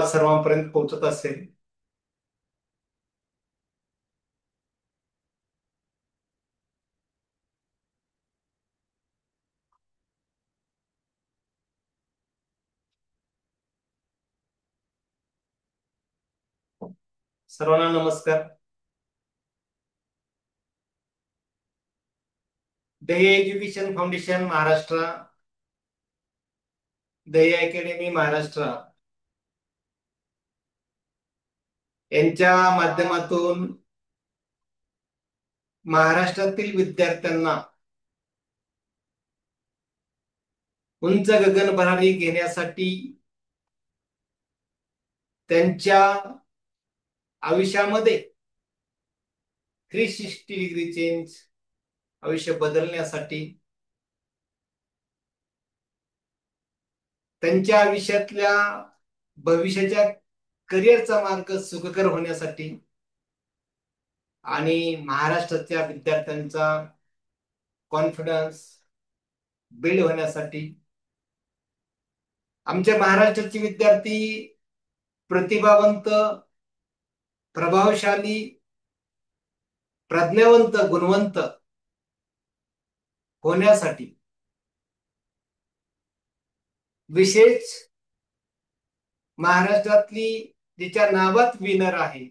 आवाज सर्वांपर्यंत पोहोचत असेल. सर्वांना नमस्कार. ध्येय एज्युकेशन फाउंडेशन महाराष्ट्र, ध्येय अकॅडमी महाराष्ट्र यांच्या माध्यमातून महाराष्ट्रातील विद्यार्थ्यांना उंच गगन भरारी घेण्यासाठी त्यांच्या आयुष्यामध्ये 360 डिग्री चेंज आयुष्य बदलण्यासाठी त्यांच्या आयुष्यातल्या भविष्याच्या करिअरचा मार्ग सुखकर होण्यासाठी आणि महाराष्ट्राच्या विद्यार्थ्यांचा कॉन्फिडन्स बिल्ड होण्यासाठी आमच्या महाराष्ट्राचे विद्यार्थी प्रतिभावंत, प्रभावशाली, प्रज्ञावंत, गुणवंत होण्यासाठी विशेष महाराष्ट्रातली जिच्या नावात विनर आहे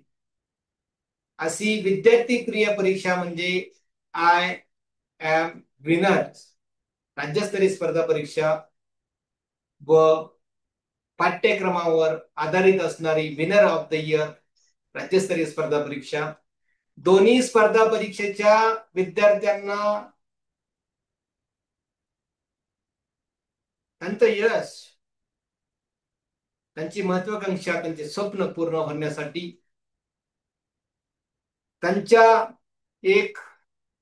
अशी विद्यार्थी प्रिय परीक्षा म्हणजे आय एम विनर राज्यस्तरीय स्पर्धा परीक्षा व पाठ्यक्रमावर आधारित असणारी विनर ऑफ द इयर राज्यस्तरीय स्पर्धा परीक्षा, दोन्ही स्पर्धा परीक्षेच्या विद्यार्थ्यांना त्यांचं यश, त्यांची महत्वाकांक्षा, त्यांचे स्वप्न पूर्ण होण्यासाठी त्यांच्या एक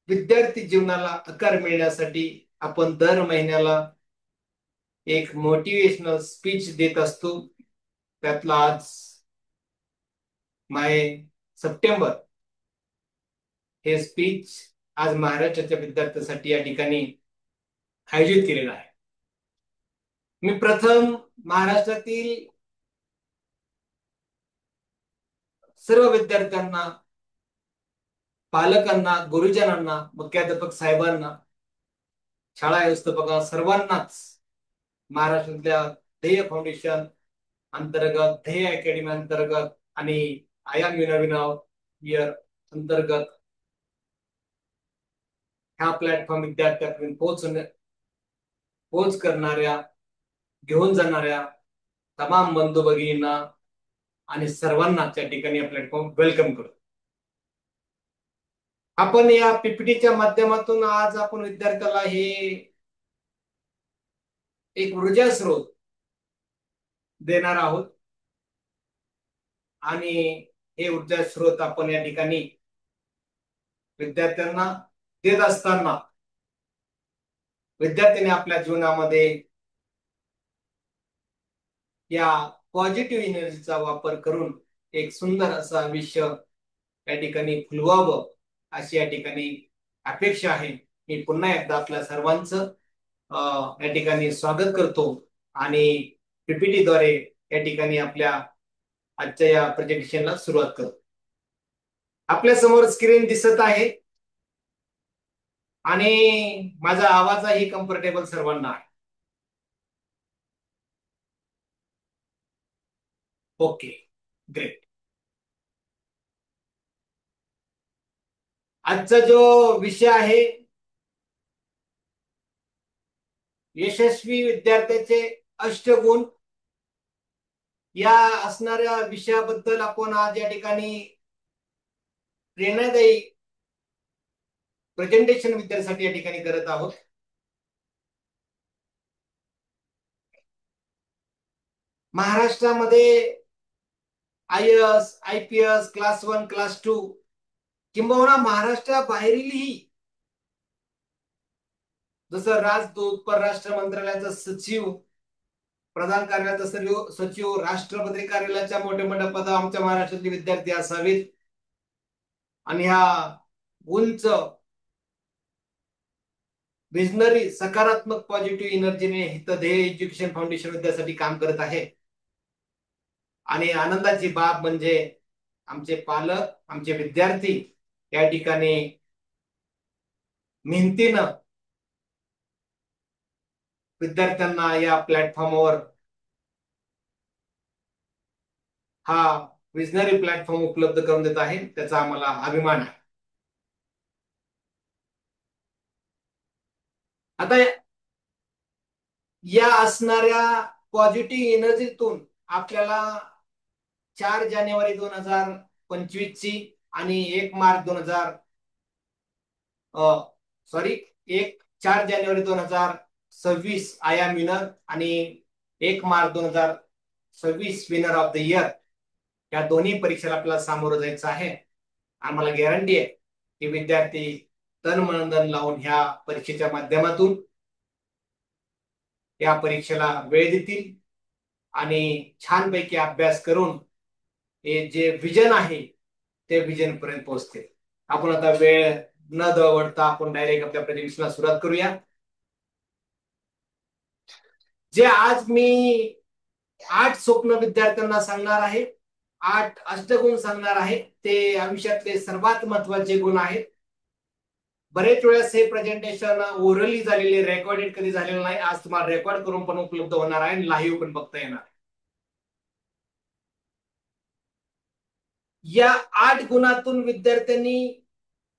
विद्यार्थी जीवनाला आकार मिळण्यासाठी आपण दर महिन्याला एक मोटिवेशनल स्पीच देत असतो. त्यातला आज सप्टेंबर हे स्पीच आज महाराष्ट्राच्या विद्यार्थ्यांसाठी या ठिकाणी आयोजित केलेलं आहे. मी प्रथम महाराष्ट्रातील सर्व विद्यार्थ्यांना, पालकांना, गुरुजनांना, मुख्याध्यापक साहेबांना, शाळा व्यवस्थापकांना सर्वांनाच महाराष्ट्रातल्या ध्येय फाउंडेशन अंतर्गत, ध्येय अकॅडमी अंतर्गत आणि I am winner of year अंतर्गत ह्या प्लॅटफॉर्म विद्यार्थ्यांपर्यंत पोहोच करणाऱ्या, घेऊन जाणाऱ्या तमाम बंधू भगिनींना आणि सर्वांना त्या ठिकाणी या प्लॅटफॉर्म वेलकम करतो. आपण या पीपीटीच्या माध्यमातून आज आपण विद्यार्थ्याला हे एक ऊर्जा स्रोत देणार आहोत आणि हे ऊर्जा स्रोत आपण या ठिकाणी विद्यार्थ्यांना देत असताना विद्यार्थ्यांनी आपल्या जीवनामध्ये या पॉझिटिव्ह एनर्जीचा वापर करून एक सुंदर असं आयुष्य या ठिकाणी फुलवावं अशी या ठिकाणी अपेक्षा आहे. मी पुन्हा एकदा आपल्या सर्वांचं या ठिकाणी स्वागत करतो आणि पीपीटी द्वारे या ठिकाणी आपल्या आजच्या या प्रेझेंटेशनला सुरुवात करतो. आपल्या समोर स्क्रीन दिसत आहे आणि माझा आवाजही कम्फर्टेबल सर्वांना आहे. Okay, great. आजचा जो विषय आहे यशस्वी विद्यार्थ्याचे अष्टगुण, या असणाऱ्या विषयाबद्दल आपण आज या ठिकाणी प्रेरणादायी प्रेझेंटेशन विद्यार्थ्यांसाठी या ठिकाणी करत आहोत. महाराष्ट्रामध्ये IAS, IPS क्लास 1, क्लास 2 किंबहुना महाराष्ट्राबाहेरीलही जसं राजदूत, परराष्ट्र मंत्रालयाचा सचिव, प्रधान कार्यालयाचा सचिव, राष्ट्रपती कार्यालयाच्या मोठ्या मोठ्या पदावर आमच्या महाराष्ट्रातले विद्यार्थी असावेत आणि ह्या उंच विजनरी, सकारात्मक, पॉझिटिव्ह एनर्जीने ध्येय एज्युकेशन फाउंडेशन विद्यार्थ्यांसाठी काम करत आहे. आणि आनंदाची बाब म्हणजे आमचे पालक, आमचे विद्यार्थी या ठिकाणी मेहनतीनं विद्यार्थ्यांना या प्लॅटफॉर्मवर हा विजनरी प्लॅटफॉर्म उपलब्ध करून देत आहे, त्याचा आम्हाला अभिमान आहे. आता या असणाऱ्या पॉझिटिव्ह एनर्जीतून आपल्याला 4 जानेवारी 2025 ची आणि 4 जानेवारी 2026 आय एम विनर आणि 1 March 2026 winner of the year या दोन्ही परीक्षेला आपल्याला सामोरं जायचं आहे. आम्हाला गॅरंटी आहे की विद्यार्थी तन मन धन लावून ह्या परीक्षेच्या माध्यमातून या परीक्षेला वेळ देतील आणि छानपैकी अभ्यास करून हे जे विजन आहे ते विजन पर्यंत पोहोचतील. आपण आता वेळ न दवडता आपण डायरेक्ट आपल्या प्रेझेंटेशनला सुरुवात करूया. जे आज मी 8 स्वप्न विद्यार्थ्यांना सांगणार आहे, 8 अष्टगुण सांगणार आहे, ते आयुष्यातले सर्वात महत्वाचे गुण आहेत. बरेच वेळेस हे प्रेझेंटेशन ओरली झालेले, रेकॉर्डेड कधी झालेलं नाही. आज तुम्हाला रेकॉर्ड करून पण उपलब्ध होणार आहे आणि लाईव्ह पण बघता येणार. या 8 गुणातून विद्यार्थ्यांनी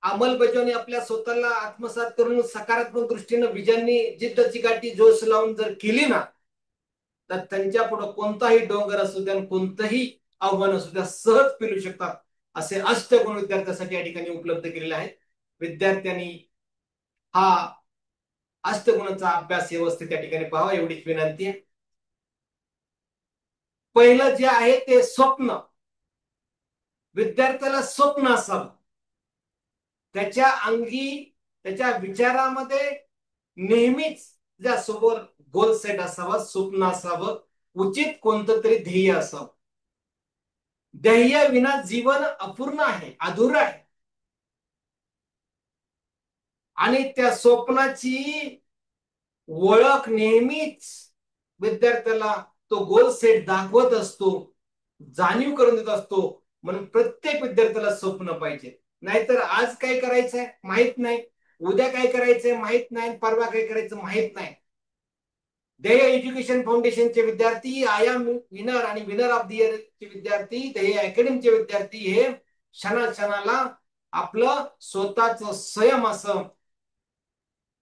अंमलबजावणी आपल्या स्वतःला आत्मसात करून सकारात्मक दृष्टीने विजननी जिद्द चिकाटी जोश लावून जर केली ना, तर त्यांच्या पुढे कोणताही डोंगर असू द्या, कोणतंही आव्हान असू द्या, सहज पेलू शकतात. असे अष्टगुण विद्यार्थ्यांसाठी या ठिकाणी उपलब्ध केलेले आहेत. विद्यार्थ्यांनी हा अष्टगुणाचा अभ्यास व्यवस्थित त्या ठिकाणी पाहावा एवढीच विनंती आहे. पहिलं जे आहे ते स्वप्न. विद्यार्थ्याला स्वप्न असावं, त्याच्या अंगी, त्याच्या विचारामध्ये नेहमीच त्यासोबत गोल सेट असावा, स्वप्न असावं, उचित कोणतं तरी ध्येय असावं. ध्येय विना जीवन अपूर्ण आहे, अधुरं आहे. आणि त्या स्वप्नाची ओळख नेहमीच विद्यार्थ्याला तो गोल सेट दाखवत असतो, जाणीव करून देत असतो. म्हणून प्रत्येक विद्यार्थ्याला स्वप्न पाहिजे. नाहीतर आज काय करायचंय माहित नाही, उद्या काय करायचंय माहित नाही, परवा काय करायचं माहित नाही. ध्येय एज्युकेशन फाउंडेशनचे विद्यार्थी, आय एम विनर आणि विनर ऑफ द इयर चे विद्यार्थी, ध्येय अकॅडमीचे विद्यार्थी हे क्षणाक्षणाला आपलं स्वतःच स्वयं असं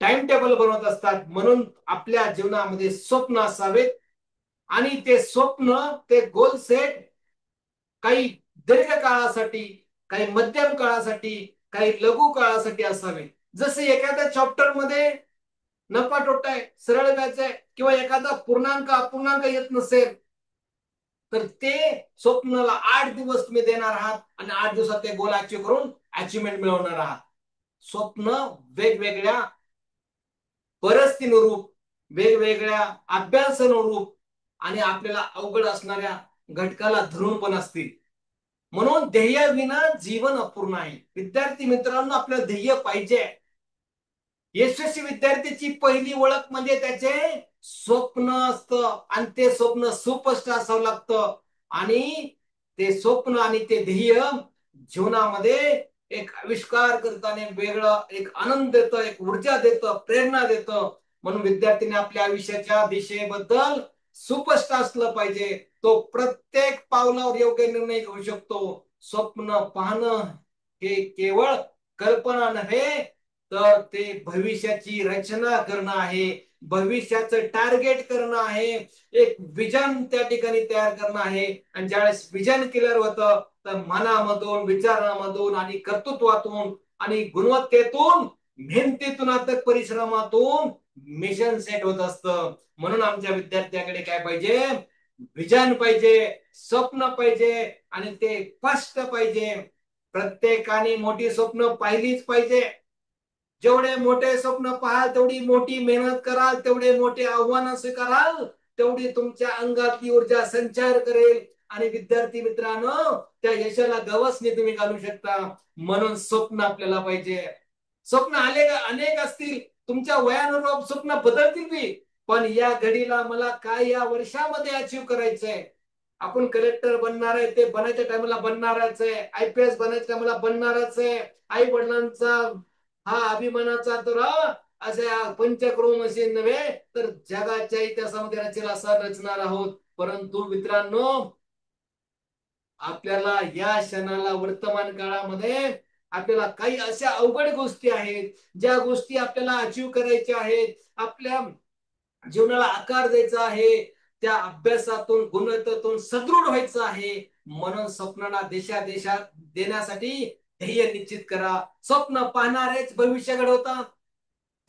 टाइम टेबल बनवत असतात. म्हणून आपल्या जीवनामध्ये स्वप्न असावेत आणि ते स्वप्न, ते गोल सेट काही दीर्घ काळासाठी, काही मध्यम काळासाठी, काही लघु काळासाठी असावे. जसे एखाद्या चॅप्टर मध्ये नफा तोटा आहे, सरळ व्याज आहे, किंवा एखादा पूर्णांक अपूर्णांक येत नसेल, तर ते स्वप्नाला 8 दिवस तुम्ही देणार आहात आणि 8 दिवसात ते गोल अचीव करून अचिव्हमेंट मिळवणार आहात. स्वप्न वेगवेगळ्या परिस्थितीनुरूप, वेगवेगळ्या अभ्यासानुरूप आणि आपल्याला अवघड असणाऱ्या घटकाला धरून पण असतील. म्हणून ध्येय विना जीवन अपूर्ण आहे. विद्यार्थी मित्रांनो, आपलं ध्येय पाहिजे. यशस्वी विद्यार्थ्याची पहिली ओळख म्हणजे त्याचे स्वप्न असतं आणि ते स्वप्न सुस्पष्ट असावं लागतं. आणि ते स्वप्न आणि ते ध्येय जीवनामध्ये एक आविष्कार करताना वेगळं एक आनंद देतं, एक ऊर्जा देतं, प्रेरणा देतं. म्हणून विद्यार्थ्यांनी आपल्या आयुष्याच्या दिशेबद्दल सुस्पष्ट असलं पाहिजे. तो प्रत्येक पावलावर योग्य निर्णय घेऊ शकतो. स्वप्न पाहणं हे केवळ कल्पना नव्हे, तर ते भविष्याची रचना करणं आहे, भविष्याचं टार्गेट करणं आहे, एक विजन त्या ठिकाणी तयार करणं आहे. आणि ज्यावेळेस विजन क्लिअर होतं, तर मनामधून, विचारामधून आणि कर्तृत्वातून आणि गुणवत्तेतून, मेहनतीतून, अथक परिश्रमातून मिशन सेट होत असतं. म्हणून आमच्या विद्यार्थ्याकडे काय पाहिजे? विजन पाहिजे, स्वप्न पाहिजे आणि ते स्पष्ट पाहिजे. प्रत्येकाने मोठी स्वप्न पाहिलीच पाहिजे. जेवढे मोठे स्वप्न पाहाल, तेवढी मोठी मेहनत कराल, तेवढे मोठे आव्हान स्वीकाराल, तेवढी तुमच्या अंगातली ऊर्जा संचार करेल आणि विद्यार्थी मित्रांनो, त्या यशाला गवसणी तुम्ही घालू शकता. म्हणून स्वप्न आपल्याला पाहिजे. स्वप्न अनेक असतील, तुमच्या वयानुरूप स्वप्न बदलतील बी, पण या घडीला मला काय या वर्षामध्ये अचीव करायचंय, आपण कलेक्टर बनणार आहे, ते बनायच्या टायमाला बनणारच आहे, IPS बनायच्या टायमाला बनणारच आहे. आई वडिलांचा हा अभिमानाचा तर अशा पंचक्रोम मशीन नव्हे तर जगाच्या इतिहासामध्ये रचेल असा रचणार आहोत. परंतु मित्रांनो, आपल्याला या क्षणाला वर्तमान काळामध्ये आपल्याला काही अशा अवघड गोष्टी आहेत, ज्या गोष्टी आपल्याला अचीव करायच्या आहेत, आपल्या जीवनाला आकार द्यायचा आहे, त्या अभ्यासातून गुणवत्तेतून सदृढ व्हायचं आहे. म्हणून स्वप्नाला देशा देशात देण्यासाठी ध्येय निश्चित करा. स्वप्न पाहणारेच भविष्य घडवतात.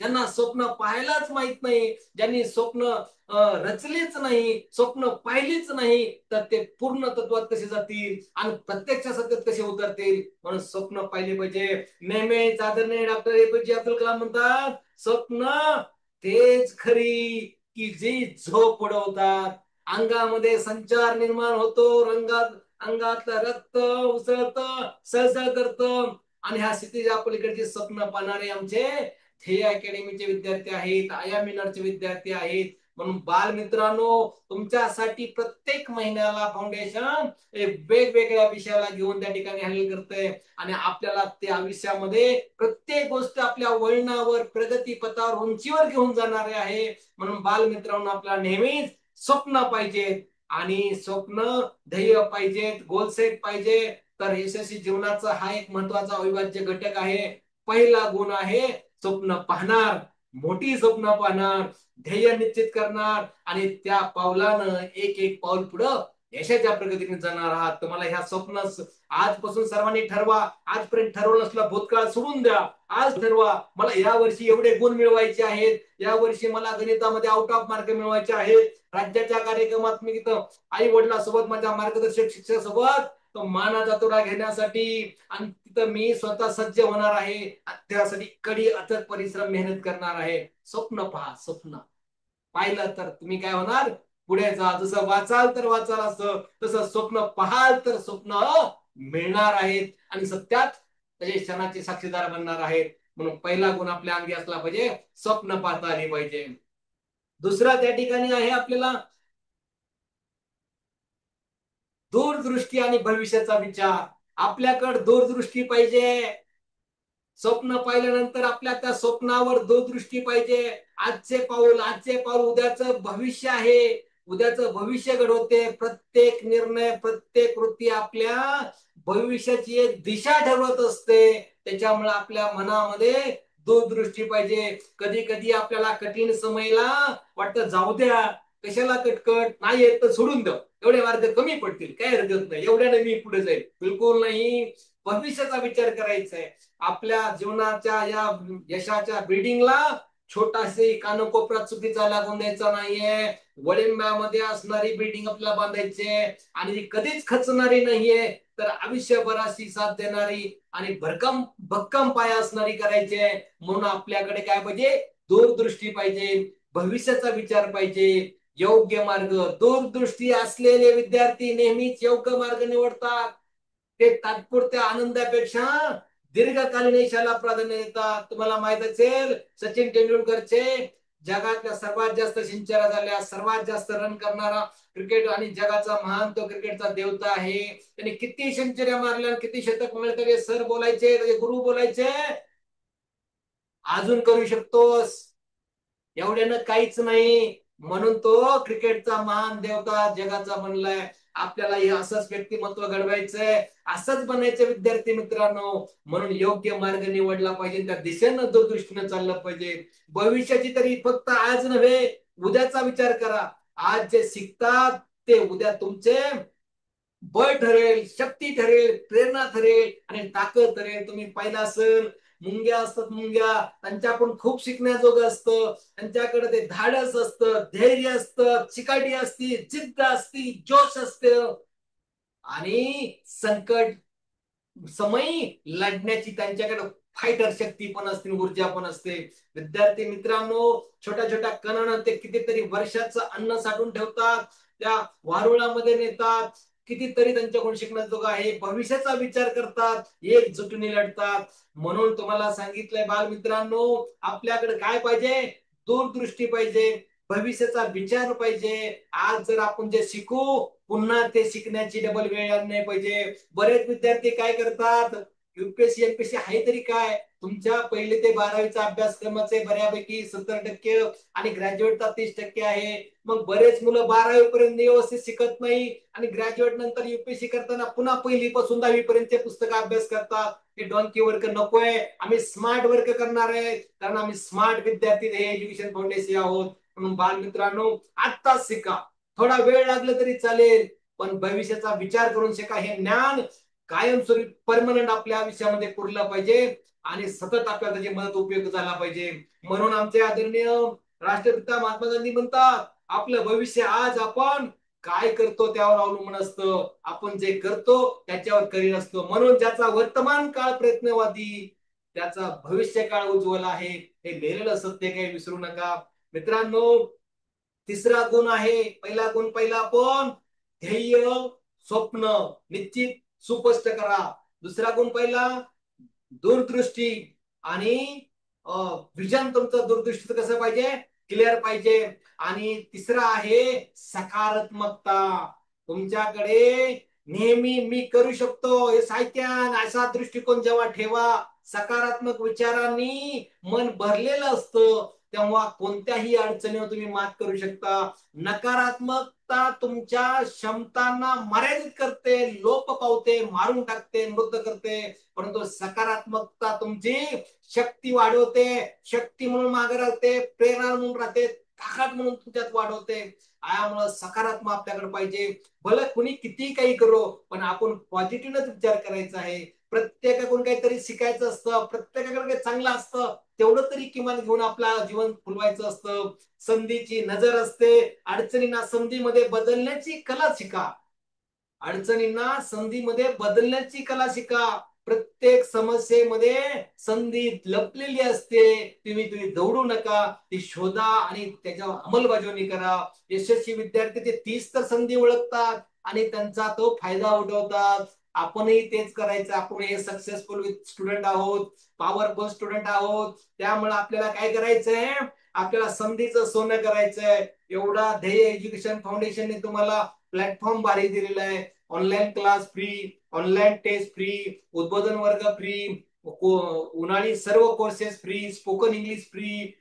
ज्यांना स्वप्न पाहायलाच माहित नाही, ज्यांनी स्वप्न रचलेच नाही, स्वप्न पाहिलीच नाही, तर ते पूर्ण तत्वात कसे जातील आणि प्रत्यक्ष सत्यात कसे उतरतील. म्हणून स्वप्न पाहिले पाहिजे. नेहमीच आदरणीय डॉक्टर APJ अब्दुल कलाम म्हणतात, स्वप्न तेच खरी की जी झोप उडवतात. अंगामध्ये संचार निर्माण होतो, अंगातलं रक्त उसळत, सळसळ करत, आणि ह्या स्थितीच्या पलीकडचे स्वप्न पाहणारे आमचे ध्येय अकॅडमीचे विद्यार्थी आहेत, आयामिनरचे विद्यार्थी आहेत. म्हणून बाल मित्रांनो, तुमच्यासाठी प्रत्येक महिन्याला फाउंडेशन वेगवेगळ्या विषयाला घेऊन त्या ठिकाणी हँडल करतंय, आणि आपल्याला त्या आयुष्यामध्ये प्रत्येक गोष्ट आपल्या वळणावर, प्रगती पथावर, उंचीवर घेऊन जाणारे आहे. म्हणून बाल मित्रांनो, आपल्याला नेहमीच स्वप्न पाहिजेत, आणि स्वप्न ध्येय पाहिजेत, गोल सेट पाहिजे. तर यशस्वी जीवनाचा हा एक महत्वाचा अविभाज्य घटक आहे. पहिला गुण आहे स्वप्न पाहणार, मोठी स्वप्न पाहणार, ध्येय निश्चित करणार, आणि त्या पावलानं एक एक पाऊल पुढं यशाच्या प्रगतीने जाणार आहात. तुम्हाला ह्या स्वप्न आजपासून सर्वांनी ठरवा. आजपर्यंत ठरवलं नसलं भूतकाळ सोडून द्या. आज ठरवा, मला या वर्षी एवढे गुण मिळवायचे आहेत, या वर्षी मला गणितामध्ये आउट ऑफ मार्क मिळवायचे आहेत. राज्याच्या कार्यक्रमात मी तिथं आई वडिलांसोबत, माझ्या मार्गदर्शक शिक्षकासोबत मानाचा तुरा घेण्यासाठी, आणि तिथं मी स्वतः सज्ज होणार आहे. त्यासाठी कडी अथक परिश्रम, मेहनत करणार आहे. स्वप्न पहा. स्वप्न पाहिलं तर तुम्ही काय होणार, पुढे जा. जसं वाचाल तर वाचाल असं, तसं स्वप्न पाहाल तर स्वप्न मिळणार आहेत, आणि सत्यात त्याचे क्षणाचे साक्षीदार बनणार आहेत. म्हणून पहिला गुण आपल्या अंगी असला पाहिजे, स्वप्न पाहता आली पाहिजे. दुसरा त्या ठिकाणी आहे आपल्याला दूरदृष्टी आणि भविष्याचा विचार. आपल्याकडे दूरदृष्टी पाहिजे. स्वप्न पाहिल्यानंतर आपल्या त्या स्वप्नावर दूरदृष्टी पाहिजे. आजचे पाऊल उद्याचं भविष्य आहे. उद्याचं भविष्य घडवते. प्रत्येक निर्णय, प्रत्येक कृती आपल्या भविष्याची एक दिशा ठरवत असते. त्याच्यामुळे आपल्या मनामध्ये दूरदृष्टी पाहिजे. कधी कधी आपल्याला कठीण समयला वाटतं जाऊ द्या, कशाला कटकट, नाही येत तर सोडून द्या, एवढे मार्ग कमी पडतील, काय हरकत नाही, एवढ्याने मी पुढे जाईल. बिलकुल नाही. भविष्याचा विचार करायचा आहे. आपल्या जीवनाच्या या यशाच्या बिल्डिंगला छोटासे कानकोपऱ्यात चुकीचा लागून द्यायचा नाहीये. वडिंब्यामध्ये असणारी बिल्डिंग आपल्याला बांधायची आहे, आणि ती कधीच खचणारी नाहीये, तर आयुष्यभराची साथ देणारी आणि भक्कम पाया असणारी करायची आहे. म्हणून आपल्याकडे काय पाहिजे, दूरदृष्टी पाहिजे, भविष्याचा विचार पाहिजे, योग्य मार्ग. दूरदृष्टी असलेले विद्यार्थी नेहमीच योग्य मार्ग निवडतात. ते तात्पुरत्या आनंदापेक्षा दीर्घकालीन यशाला प्राधान्य देतात. तुम्हाला माहित असेल, सचिन तेंडुलकरचे जगातल्या सर्वात जास्त सेंचुऱ्या झाल्या, सर्वात जास्त रन करणारा क्रिकेट आणि जगाचा महान तो क्रिकेटचा देवता आहे. त्यांनी किती सेंचुऱ्या मारल्या, किती शतक मिळाले, सर बोलायचे, गुरु बोलायचे, अजून करू शकतोस, एवढ्यानं काहीच नाही. म्हणून तो क्रिकेटचा महान देवता जगाचा बनलाय. आपल्याला हे असंच व्यक्तिमत्व घडवायचंय, असंच बनायचं विद्यार्थी मित्रांनो. म्हणून योग्य मार्ग निवडला पाहिजे, त्या दिशेनं दूरदृष्टीनं चाललं पाहिजे. भविष्याची तरी फक्त आज नव्हे, उद्याचा विचार करा. आज जे शिकतात ते उद्या तुमचे बळ ठरेल, शक्ती ठरेल, प्रेरणा ठरेल, आणि ताकद ठरेल. तुम्ही पाहिलं असेल, मुंग्या असतात, मुंग्या, त्यांच्याकडून खूप शिकण्याजोगं असतं. त्यांच्याकडे ते धाडस असतं, धैर्य असतं, चिकाटी असती, जिद्द असती, जोश असतं, आणि संकट समयी लढण्याची त्यांच्याकडे फायटर शक्ती पण असते, ऊर्जा पण असते. विद्यार्थी मित्रांनो, छोट्या छोट्या कणानं ते कितीतरी वर्षाचं अन्न साठवून ठेवतात, त्या वारुळामध्ये नेतात. कितीतरी त्यांच्याकडून शिकण्याजोगं आहे. भविष्याचा विचार करतात, एकजुटीने लढतात. म्हणून तुम्हाला सांगितलंय बाल मित्रांनो, आपल्याकडे काय पाहिजे, दूरदृष्टी पाहिजे, भविष्याचा विचार पाहिजे. आज जर आपण जे शिकू पुन्हा ते शिकण्याची डबल वेळ नाही पाहिजे. बरेच विद्यार्थी काय करतात, युपीएससी एमपीएससी आहे तरी काय, तुमच्या पहिले ते 12वीचा अभ्यासक्रमाचे बऱ्यापैकी 70% आणि ग्रॅज्युएटचा 30% आहे. मग बरेच मुलं 12वी पर्यंत व्यवस्थित शिकत नाही आणि ग्रॅज्युएट नंतर युपीएससी करताना पुन्हा पहिलीपासून 10वी पर्यंत पुस्तक अभ्यास करतात. हे डॉनकी वर्क नकोय. आम्ही स्मार्ट वर्क करणार आहे, कारण आम्ही स्मार्ट विद्यार्थी हे एज्युकेशन फाउंडेशन आहोत. म्हणून बालमित्रांनो, आत्ताच शिका. थोडा वेळ लागला तरी चालेल, पण भविष्याचा विचार करून शिका. हे ज्ञान कायमस्वरूपी परमनंट आपल्या आयुष्यामध्ये पुरलं पाहिजे आणि सतत आपल्याला त्याची मदत उपयोग झाला पाहिजे. म्हणून आमचे आदरणीय राष्ट्रपिता महात्मा गांधी म्हणतात, आपलं भविष्य आज आपण काय करतो त्यावर अवलंबून असतं. आपण जे करतो त्याच्यावर करीर असतो. म्हणून ज्याचा वर्तमान काळ प्रयत्नवादी त्याचा भविष्य काळ उज्ज्वल आहे, हे लिहिलेलं सत्य काही विसरू नका मित्रांनो. तिसरा गुण आहे, पहिला गुण पहिला आपण ध्येय स्वप्न निश्चित सुस्पष्ट करा. दुसरा गुण पहिला दूरदृष्टी आणि विजन. तुमचं दूरदृष्टीचं कसं पाहिजे, क्लिअर पाहिजे. आणि तिसरा आहे सकारात्मकता. तुमच्याकडे नेहमी मी करू शकतो हे साहित्यान असा दृष्टिकोन जेव्हा ठेवा, सकारात्मक विचारांनी मन भरलेलं असतं, तेव्हा कोणत्याही अडचणीवर तुम्ही मात करू शकता. नकारात्मकता तुमच्या क्षमतांना मर्यादित करते, लोप पावते, मारून टाकते, मृत करते. परंतु सकारात्मकता तुमची शक्ती वाढवते, शक्ती म्हणून मागे राहते, प्रेरणा म्हणून राहते, ताकद म्हणून तुमच्यात वाढवते. यामुळे सकारात्मक आपल्याकडे पाहिजे. भले कुणी किती काही करो, पण आपण पॉझिटिव्हच विचार करायचा आहे. प्रत्येकाकडून काहीतरी शिकायचं असतं, प्रत्येकाकडे काही चांगलं असतं, तेवढं तरी किमान घेऊन आपलं जीवन फुलवायचं असतं. संधीची नजर असते, अडचणींना संधीमध्ये बदलण्याची कला शिका. अडचणींना संधीमध्ये बदलण्याची कला शिका. प्रत्येक समस्येमध्ये संधी लपलेली असते, तुम्ही दौडू नका, ती शोधा आणि त्याच्यावर अंमलबजावणी करा. यशस्वी विद्यार्थी ते 30 तर संधी ओळखतात आणि त्यांचा तो फायदा उठवतात. आपणही तेच करायचं. आपण हे सक्सेसफुल स्टुडंट आहोत, पॉवरफुल स्टुडंट आहोत. त्यामुळे आपल्याला काय करायचंय, आपल्याला संधीचं सोनं करायचंय. एवढा ध्येय एज्युकेशन फाउंडेशनने तुम्हाला प्लॅटफॉर्म भारी दिलेला आहे. Online class free, online test free, उद्बोधन वर्ग फ्री, उन्हाळी सर्व courses free, spoken English free,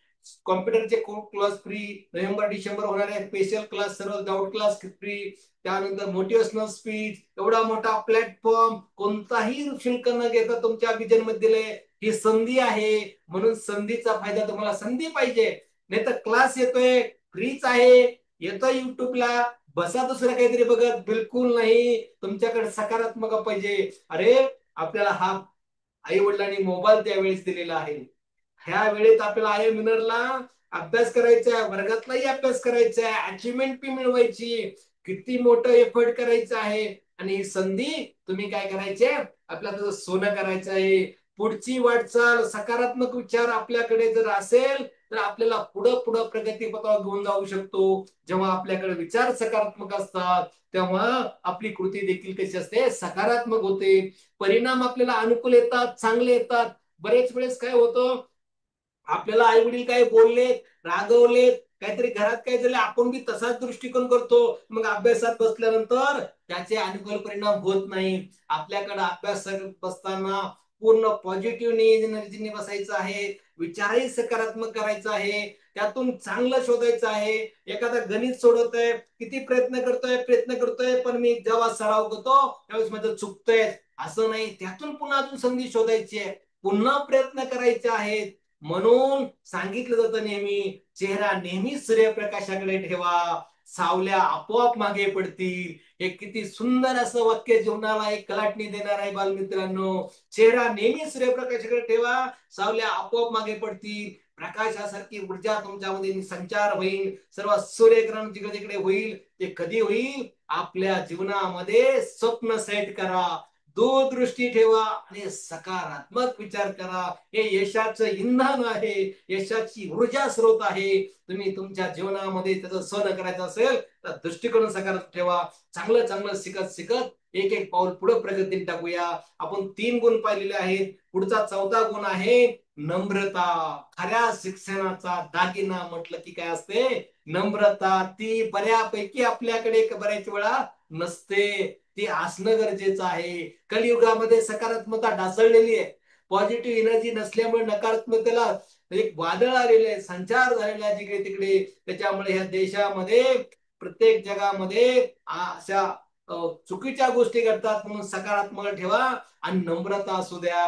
कॉम्प्युटरचे क्लास फ्री, नोव्हेंबर डिसेंबर होणारे स्पेशल क्लास सर्व डाऊट क्लास फ्री, त्यानंतर मोटिवेशनल स्पीच. एवढा मोठा प्लॅटफॉर्म कोणताही शुल्क न घेता तुमच्या विजन मध्ये दिले. ही संधी आहे, म्हणून संधीचा फायदा तुम्हाला. संधी पाहिजे नाही तर क्लास येतोय फ्रीच आहे, येतोय युट्यूबला, बसा दुसरं काहीतरी बघत, बिलकुल नाही. तुमच्याकडे सकारात्मक पाहिजे. अरे आपल्याला हा आई वडिलांनी मोबाईल त्यावेळेस दिलेला आहे, ह्या वेळेत आपल्याला आय मिनरला अभ्यास करायचा आहे, वर्गातलाही अभ्यास करायचा आहे, अचिव्हमेंट बी मिळवायची, किती मोठं एफर्ट करायचं आहे. आणि ही संधी तुम्ही काय करायचे, आपल्याला त्याचं सोनं करायचं आहे. पुढची वाटचाल सकारात्मक विचार आपल्याकडे जर असेल तर आपल्याला पुढं पुढं प्रगतीपथावर घेऊन जाऊ शकतो. जेव्हा आपल्याकडे विचार सकारात्मक असतात तेव्हा आपली कृती देखील कशी असते, सकारात्मक होते. परिणाम आपल्याला अनुकूल येतात, चांगले येतात. बरेच वेळेस काय होतं, आपल्याला आई वडील काय बोलले, रागवले, काहीतरी घरात काय झालं, आपण बी तसाच दृष्टिकोन करतो. मग अभ्यासात बसल्यानंतर त्याचे अनुकूल परिणाम होत नाही. आपल्याकडे अभ्यास बसताना पूर्ण पॉझिटिव्ह एनर्जीने बसायचं आहे, विचारही सकारात्मक करायचा आहे, त्यातून चांगलं शोधायचं आहे. एखादा गणित सोडवतोय, किती प्रयत्न करतोय, पण मी जेव्हा सराव करतो त्यावेळेस माझं चुकतंय, असं नाही, त्यातून पुन्हा अजून संधी शोधायची आहे, पुन्हा प्रयत्न करायचे आहेत. म्हणून सांगितलं जातं नेहमी, चेहरा नेहमी सूर्यप्रकाशाकडे ठेवा, सावल्या आपोआप मागे पडतील. हे किती सुंदर असं वाक्य जीवनाला एक कलाटणी देणार आहे बालमित्रांनो. चेहरा नेहमी सूर्यप्रकाशाकडे ठेवा, सावल्या आपोआप मागे पडतील. प्रकाशासारखी ऊर्जा तुमच्यामध्ये संचार होईल, सर्व सूर्यग्रहण जिकडे जिकडे होईल ते कधी होईल, आपल्या जीवनामध्ये स्वप्न सेट करा, दूरदृष्टी ठेवा आणि सकारात्मक विचार करा. हे यशाचं इंधन आहे, यशाची ऊर्जा स्रोत आहे. तुम्ही तुमच्या जीवनामध्ये त्याचं सोनं करायचं असेल तर दृष्टिकोन सकारात्मक ठेवा. चांगलं चांगलं शिकत शिकत एक एक पाऊल पुढे प्रगतीने टाकूया. आपण 3 गुण पाहिलेले आहेत. पुढचा 4था गुण आहे नम्रता खऱ्या शिक्षणाचा दागिना म्हटलं की काय असते? नम्रता. ती बऱ्यापैकी आपल्याकडे बऱ्याच वेळा नसते, ती असणं गरजेचं आहे. कलियुगामध्ये सकारात्मकता ढासळलेली आहे, पॉझिटिव्ह एनर्जी नसल्यामुळे नकारात्मकतेला एक वादळ आलेलं आहे, संचार झालेला आहे जिकडे तिकडे. त्याच्यामुळे ह्या देशामध्ये प्रत्येक जगामध्ये अशा चुकीच्या गोष्टी घडतात. म्हणून सकारात्मक ठेवा आणि नम्रता असू द्या.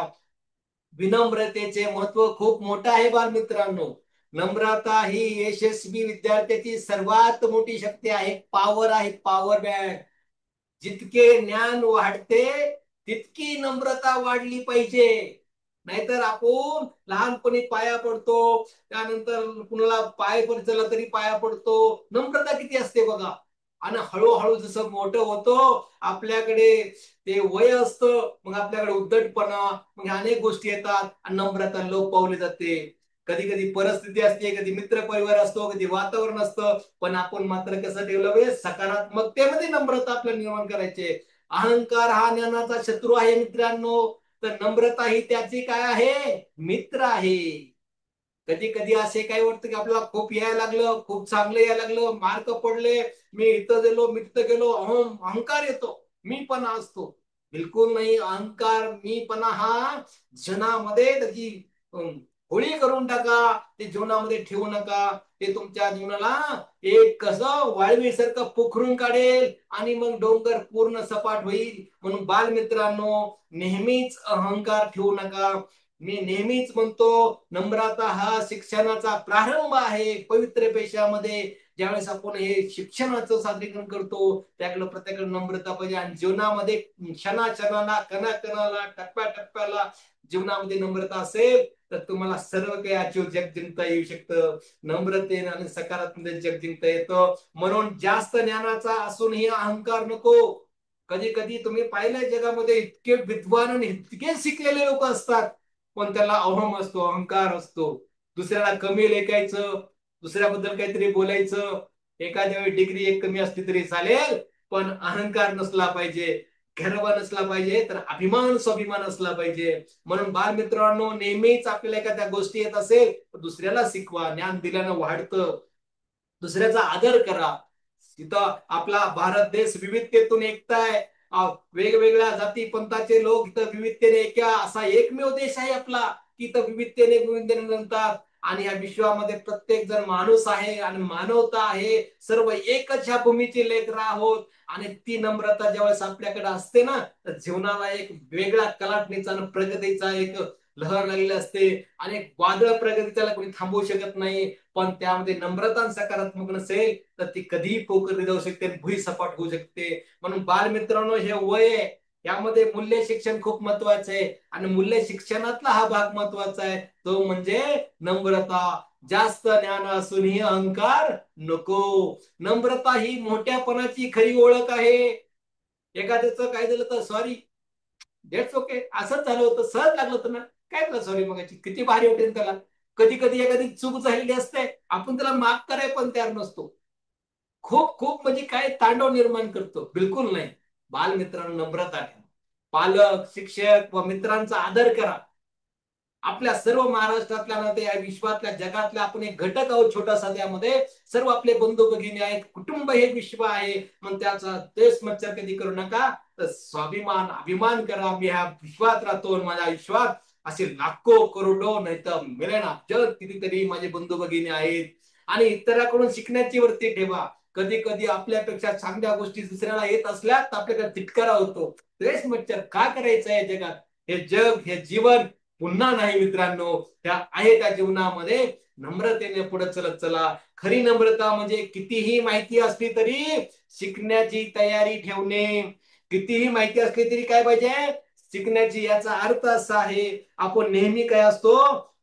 विनम्रतेचे महत्व खूप मोठं आहे बालमित्रांनो. नम्रता ही यशस्वी विद्यार्थ्याची सर्वात मोठी शक्ती आहे, पॉवर आहे, पॉवर बँक. जितके ज्ञान वाढते तितकी नम्रता वाढली पाहिजे. नाहीतर आपण लहानपणी पाया पडतो, त्यानंतर कुणाला पाय पडला तरी पाया पडतो. नम्रता किती असते बघा. आणि हळूहळू जसं मोठं होतो आपल्याकडे ते वय असतं, मग आपल्याकडे उद्धटपणा, मग अनेक गोष्टी येतात आणि नम्रता लोप पावली जाते. कधी कधी परिस्थिती असते, कधी मित्र परिवार असतो, कधी वातावरण असतं, पण आपण मात्र कसं ठेवलं पाहिजे? सकारात्मकतेमध्ये नम्रता आपल्याला निर्माण करायचे. अहंकार हा ज्ञानाचा शत्रू आहे मित्रांनो, तर नम्रता ही त्याची काय आहे? मित्र आहे. कधी कधी असे काय वाटतं की आपल्याला खूप यायला लागलं, खूप चांगलं यायला लागलं, मार्क पडले, मी इथं गेलो, मी तिथं गेलो, अहंकार येतो, मी पण असतो. बिलकुल नाही. अहंकार मीपणा हा जनामध्ये त्याची अं, होळी करून टाका, ते जीवनामध्ये ठेवू नका. ते तुमच्या जीवनाला एक कसं वाळवीसारखं पोखरून काढेल आणि मग डोंगर पूर्ण सपाट होईल. म्हणून बालमित्रांनो, नेहमीच अहंकार ठेवू नका. मी नेहमीच म्हणतो, नम्रता हा शिक्षणाचा प्रारंभ आहे. पवित्र पेशामध्ये ज्यावेळेस आपण हे शिक्षणाचं सादरीकरण करतो, त्याकडे प्रत्येकाकडे नम्रता पाहिजे. आणि जीवनामध्ये क्षणाक्षणाला, कणाकणाला, टप्प्याटप्प्याला जीवनामध्ये नम्रता असेल तर तुम्हाला सर्व काही अचीव जग जिंकता येऊ शकतं. नम्रतेने आणि सकारात्मक जग जिंकता येतं. म्हणून जास्त ज्ञानाचा असूनही अहंकार नको. कधी कधी तुम्ही पाहिलंय जगामध्ये इतके विद्वान आणि इतके शिकलेले लोक असतात, पण त्याला अहम असतो, अहंकार असतो. दुसऱ्याला कमी लेखायचं, दुसऱ्याबद्दल काहीतरी बोलायचं. एखाद्या वेळी डिग्री एक कमी असली तरी चालेल, पण अहंकार नसला पाहिजे, गर्व नसला पाहिजे, तर अभिमान स्वाभिमान असला पाहिजे. म्हणून बालमित्रांनो, नेहमीच आपल्याला एखाद्या गोष्टी येत असेल तर दुसऱ्याला शिकवा. ज्ञान दिल्यानं वाढतं. दुसऱ्याचा आदर करा. तिथं आपला भारत देश विविधतेतून एकता आहे. वेगवेगळ्या जाती पंथाचे लोक इथं विविधतेने एका असा एकमेव देश आहे आपला, की इथं विविधतेने नंतर. आणि या विश्वामध्ये प्रत्येक जण माणूस आहे आणि मानवता आहे. सर्व एकच ह्या भूमीचे लेकरं आहोत. आणि ती नम्रता ज्यावेळेस आपल्याकडे असते ना, तर जीवनाला एक वेगळा कलाटणीचा आणि प्रगतीचा एक लहर लागलेली असते. आणि वादळ प्रगती त्याला कोणी थांबवू शकत नाही. पण त्यामध्ये नम्रता आणि सकारात्मक नसेल तर ती कधीही पोखरली जाऊ शकते, भुई सपाट होऊ शकते. म्हणून बालमित्रांनो, हे वय आहे, यामध्ये मूल्य शिक्षण खूप महत्वाचं आहे. आणि मूल्य शिक्षणातला हा भाग महत्वाचा आहे, तो म्हणजे नम्रता. जास्त ज्ञान असूनही अहंकार नको. नम्रता ही मोठ्यापणाची खरी ओळख आहे. एखाद्याचं काय झालं तर सॉरी, डेट्स ओके, असंच झालं होतं, सहज लागलं होतं ना, काय तुला सॉरी मगाची, किती भारी वाटेल त्याला. कधी कधी एखादी चूक झालेली असते, आपण त्याला माफ करायला पण तयार नसतो. खूप खूप म्हणजे काय तांडव निर्माण करतो. बिलकुल नाही. बालमित्रांनो, नम्रता ठेवा. पालक, शिक्षक व मित्रांचा आदर करा. आपल्या सर्व महाराष्ट्रातल्या ना, ते या विश्वातल्या जगातल्या आपण एक घटक आहोत छोटासा. त्यामध्ये सर्व आपले बंधू भगिनी आहेत, कुटुंब हे विश्व आहे. मग त्याचा तेच मच्छर कधी करू नका. तर स्वाभिमान, अभिमान करा. मी ह्या विश्वात राहतो, माझ्या विश्वात असे लाखो करोडो नाही तर मिलियन अब्ज कितीतरी माझे बंधू भगिनी आहेत. आणि इतरांकडून शिकण्याची वृत्ती ठेवा. कधी कधी आपल्यापेक्षा चांगल्या गोष्टी दुसऱ्याला येत असल्या तर आपल्याकडे तिटकारा होतो. तेच मच्छर का करायचं आहे जगात? हे जग, हे जीवन पुन्हा नाही मित्रांनो. त्या आहे त्या जीवनामध्ये नम्रतेने पुढे चलत चला. खरी नम्रता म्हणजे कितीही माहिती असली तरी शिकण्याची तयारी ठेवणे. कितीही माहिती असली तरी काय पाहिजे? शिकण्याची. याचा अर्थ असा आहे, आपण नेहमी काय असतो?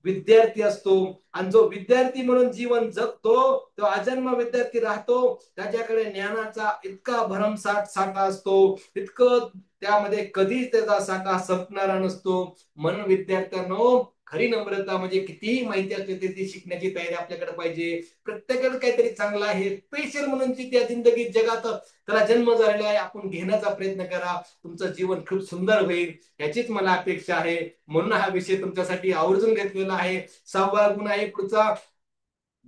विद्यार्थी असतो. आणि जो विद्यार्थी म्हणून जीवन जगतो, तो अजन्म विद्यार्थी राहतो. त्याच्याकडे ज्ञानाचा इतका भरमसाठ साठा असतो, इतकं त्यामध्ये कधीच त्याचा साका संपणारा नसतो. म्हणून विद्यार्थ्यांनो, खरी नम्रता म्हणजे कितीही माहिती असते ती शिकण्याची तयारी आपल्याकडे पाहिजे. प्रत्येकाला काहीतरी चांगलं आहे स्पेशल म्हणून त्या जिंदगीत जगात त्याला जन्म झालेला आहे, आपण घेण्याचा प्रयत्न करा. तुमचं जीवन खूप सुंदर होईल याचीच मला अपेक्षा आहे. म्हणून हा विषय तुमच्यासाठी आवर्जून घेतलेला आहे. 6वा गुण आहे पुढचा,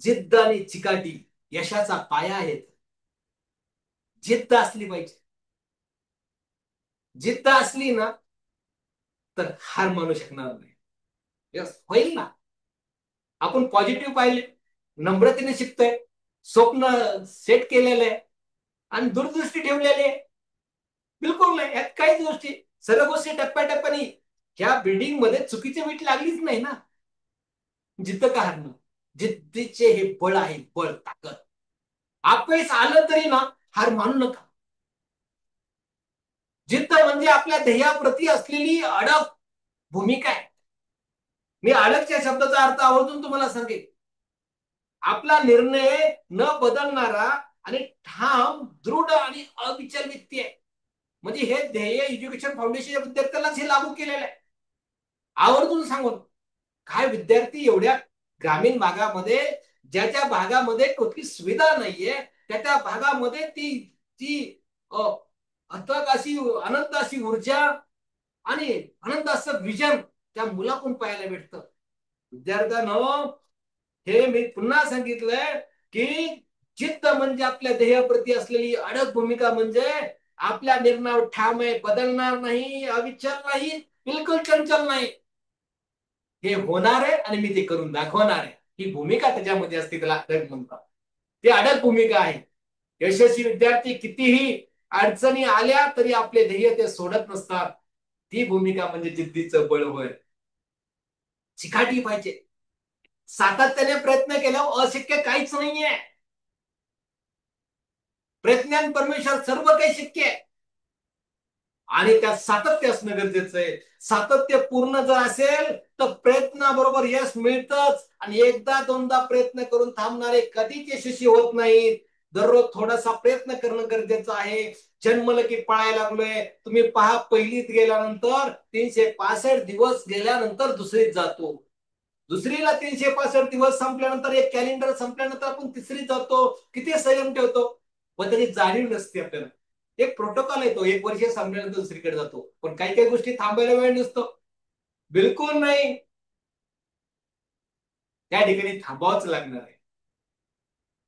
जिद्द आणि चिकाटी यशाचा पाया आहेत. जिद्द असली पाहिजे. जिद्द असली ना तर हार मानू शकणार नाही. यस, होईल ना. आपण पॉझिटिव्ह पाहिले, नम्रतेने शिकतोय, स्वप्न सेट केलेलं आहे आणि दूरदृष्टी ठेवलेली आहे. बिलकुल नाही, यात काहीच गोष्टी, सर्व गोष्टी टप्प्याटप्प्याने. ह्या बिल्डिंग मध्ये चुकीची वीट लागलीच नाही ना. जिद्द का हारणं? जिद्दीचे हे बळ आहे, बळ, ताकद. अपयश आलं तरी ना हार मानू नका. जिद्द म्हणजे आपल्या ध्येयाप्रती असलेली अडक भूमिका आहे. मी अडकच्या शब्दाचा अर्थ आवर्जून तुम्हाला सांगेन. आपला निर्णय न बदलणारा आणि ठाम, दृढ आणि अविचल व्यक्ती आहे. म्हणजे हे ध्येय एज्युकेशन फाउंडेशनच्या विद्यार्थ्यांनाच हे लागू केलेलं आहे. आवर्जून सांगून, काय विद्यार्थी एवढ्या ग्रामीण भागामध्ये, ज्या ज्या भागामध्ये कुठली सुविधा नाहीये, त्या त्या भागामध्ये ती ती अथक अशी, अनंत अशी ऊर्जा आणि अनंत असं विजन त्या मुलाकडून पाहायला भेटतं. विद्यार्थ्यांनो, हे मी पुन्हा सांगितलंय की जिद्द म्हणजे आपल्या ध्येयाप्रती असलेली अडक भूमिका, म्हणजे आपल्या निर्णयावर ठाम आहे, बदलणार नाही, अविचल नाही, बिलकुल चंचल नाही. हे होणार आहे आणि मी ते करून दाखवणार आहे, ही भूमिका त्याच्यामध्ये असते, त्याला अडक म्हणतात. ती अडक भूमिका आहे. यशस्वी विद्यार्थी कितीही अडचणी आल्या तरी आपले ध्येय ते सोडत नसतात. ती भूमिका म्हणजे जिद्दीचं बळ होय. चिकाटी पाहिजे. सातत्याने प्रयत्न केल्यावर अशक्य काहीच नाहीये. प्रयत्नान परमेश्वर सर्व काही शक्य आहे. आणि त्यात सातत्य असणं गरजेचं आहे. सातत्य पूर्ण जर असेल तर प्रयत्नाबरोबर यश मिळतच. आणि एकदा दोनदा प्रयत्न करून थांबणारे कधीच यशस्वी होत नाहीत. दररोज थोडासा प्रयत्न करणं गरजेचं आहे. जन्मलं की पळायला लागलोय. तुम्ही पहा, पहिलीत गेल्यानंतर 365 दिवस गेल्यानंतर दुसरीत जातो. दुसरीला 365 दिवस संपल्यानंतर, एक कॅलेंडर संपल्यानंतर आपण तिसरीत जातो. किती संयम ठेवतो, पण त्याची जाणीव नसते आपल्याला. एक प्रोटोकॉल येतो, एक वर्ष संपल्यानंतर दुसरीकडे जातो, पण काही काही गोष्टी थांबायला वेळ नसतो. बिलकुल नाही. त्या ठिकाणी थांबावंच लागणार आहे.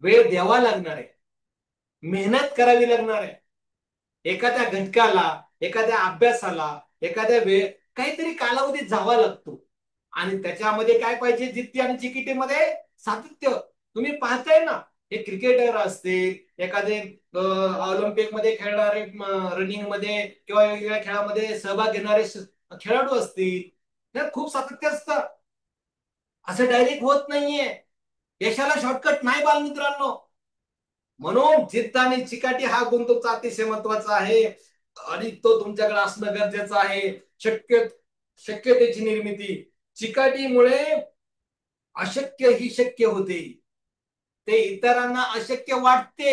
वेळ द्यावा लागणार आहे. मेहनत करावी लागणार आहे. एखाद्या घटकाला, एखाद्या अभ्यासाला, एखाद्या वेळ, काहीतरी कालावधीत जावा लागतो. आणि त्याच्यामध्ये काय पाहिजे, जिद्दी आणि चिकिटीमध्ये सातत्य. तुम्ही पाहताय ना, हे क्रिकेटर असतील, एखादे ऑलिम्पिक मध्ये खेळणारे, रनिंग मध्ये किंवा वेगवेगळ्या खेळामध्ये सहभाग घेणारे खेळाडू असतील, त्यात खूप सातत्य असतं. असं डायरेक्ट होत नाहीये. यशाला शॉर्टकट नाही बालमित्रांनो. म्हणून जिद्द आणि चिकाटी हा गुण तुमचा अतिशय महत्वाचा आहे आणि तो तुमच्याकडे असणं गरजेचं आहे. शक्यतेची निर्मिती. चिकाटीमुळे अशक्य ही शक्य होते. ते इतरांना अशक्य वाटते,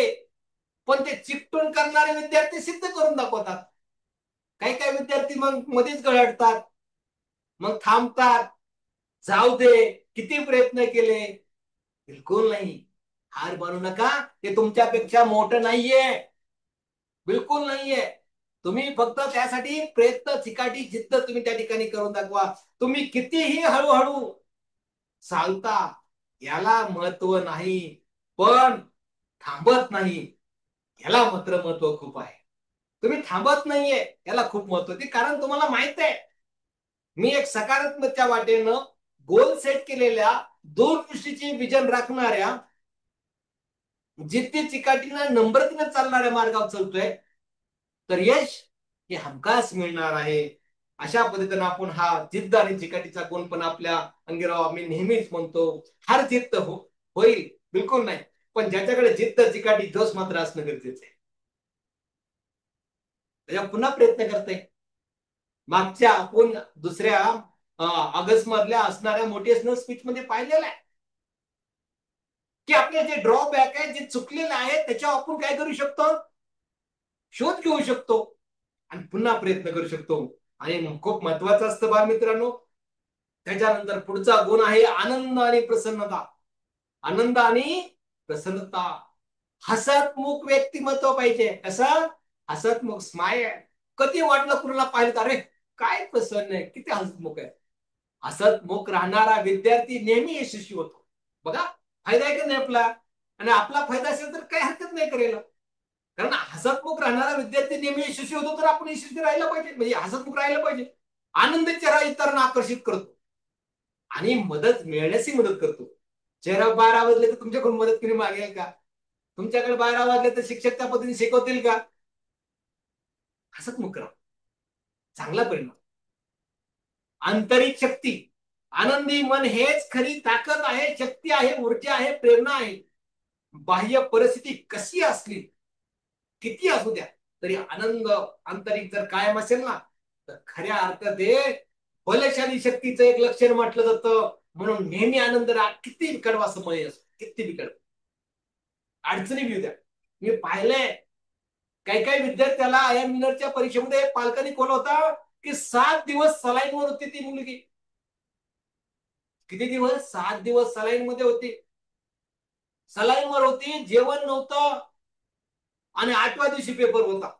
पण ते चिकटून करणारे विद्यार्थी सिद्ध करून दाखवतात. काही काही विद्यार्थी मग मध्येच गळतात, मग थांबतात. जाऊ दे, किती प्रयत्न केले. बिलकुल नाही. हार मानू नका. ते तुमच्यापेक्षा मोठं नाहीये. बिलकुल नाहीये. तुम्ही फक्त त्यासाठी प्रयत्न, चिकाटी, जिद्द तुम्ही त्या ठिकाणी करून दाखवा. तुम्ही कितीही हळूहळू चालता, याला महत्व नाही, पण थांबत नाही, याला मात्र महत्व खूप आहे. तुम्ही थांबत नाहीये, याला खूप महत्व आहे. कारण तुम्हाला माहित आहे, मी एक सकारात्मकच्या वाटेनं गोल सेट केलेल्या, दूरदृष्टीची विजन राखणाऱ्या, जिद्दी चिकाटीनं नम्रतेनं चालणाऱ्या मार्गावर चालतोय, तर यश हे हमखास मिळणार आहे. अशा पद्धतीने आपण हा जिद्द आणि चिकाटीचा गुण पण आपल्या अंगीराव मी नेहमीच म्हणतो. हर जिद्द होईल, बिलकुल नाही, पण ज्याच्याकडे जिद्द, चिकाटी, जोश मात्र असणं गरजेचं आहे. त्याच्या पुन्हा प्रयत्न करते. मागच्या आपण दुसऱ्या ऑगस्ट मधल्या असणाऱ्या मोटिवेशनल स्पीच मध्ये पाहिलेलं आहे की आपले जे ड्रॉबॅक आहे, जे चुकलेले आहे, त्याच्यावर आपण काय करू शकतो, शोध घेऊ शकतो. आणि पुन्हा प्रयत्न करू शकतो. आणि खूप महत्वाचं असतं बालमित्रांनो. त्याच्यानंतर पुढचा गुण आहे आनंद आणि प्रसन्नता. आनंद आणि प्रसन्नता. हसतमुख व्यक्तिमत्व पाहिजे. कसं? हसतमुख, स्माईल. कधी वाटलं कुणाला पाहिलं, अरे काय प्रसन्न आहे, किती हसतमुख आहे. हसतमुख राहणारा विद्यार्थी नेहमी यशस्वी होतो. बघा, फायदा आहे का नाही आपला? आणि आपला फायदा असेल तर काही हरकत नाही करायला. कारण हसतमुख राहणारा विद्यार्थी नेहमी यशस्वी होतो, तर आपण यशस्वी राहायला पाहिजे, म्हणजे हसतमुख राहायला पाहिजे. आनंद चेहरा इतरांना आकर्षित करतो आणि मदत मिळण्याची मदत करतो. चेहरा 12 वाजले तर तुमच्याकडून मदत कोणी मागेल का? तुमच्याकडे 12 वाजले तर शिक्षक त्या पद्धतीने शिकवतील का? हसतमुख राहा. चांगला परिणाम. आंतरिक शक्ती. आनंदी मन हेच खरी ताकद आहे, शक्ती आहे, ऊर्जा आहे, प्रेरणा आहे. बाह्य परिस्थिती कशी असली, किती असू द्या, तरी आनंद आंतरिक जर कायम असेल ना, तर खऱ्या अर्थात ते बलशाली शक्तीचं एक लक्षण म्हटलं जातं. म्हणून नेहमी आनंद राहा, किती कडवा समय असो, किती बिकट अडचणी बी द्या. मी पाहिलंय काही काही विद्यार्थ्याला आय एम मिनरच्या परीक्षेमध्ये पालकांनी कोण होता की 7 दिवस सलाईनवर होती ती मुलगी. किती दिवस? 7 दिवस सलाईन मध्ये होती. सलाईनवर होती, जेवण नव्हतं आणि 8व्या दिवशी पेपर होता.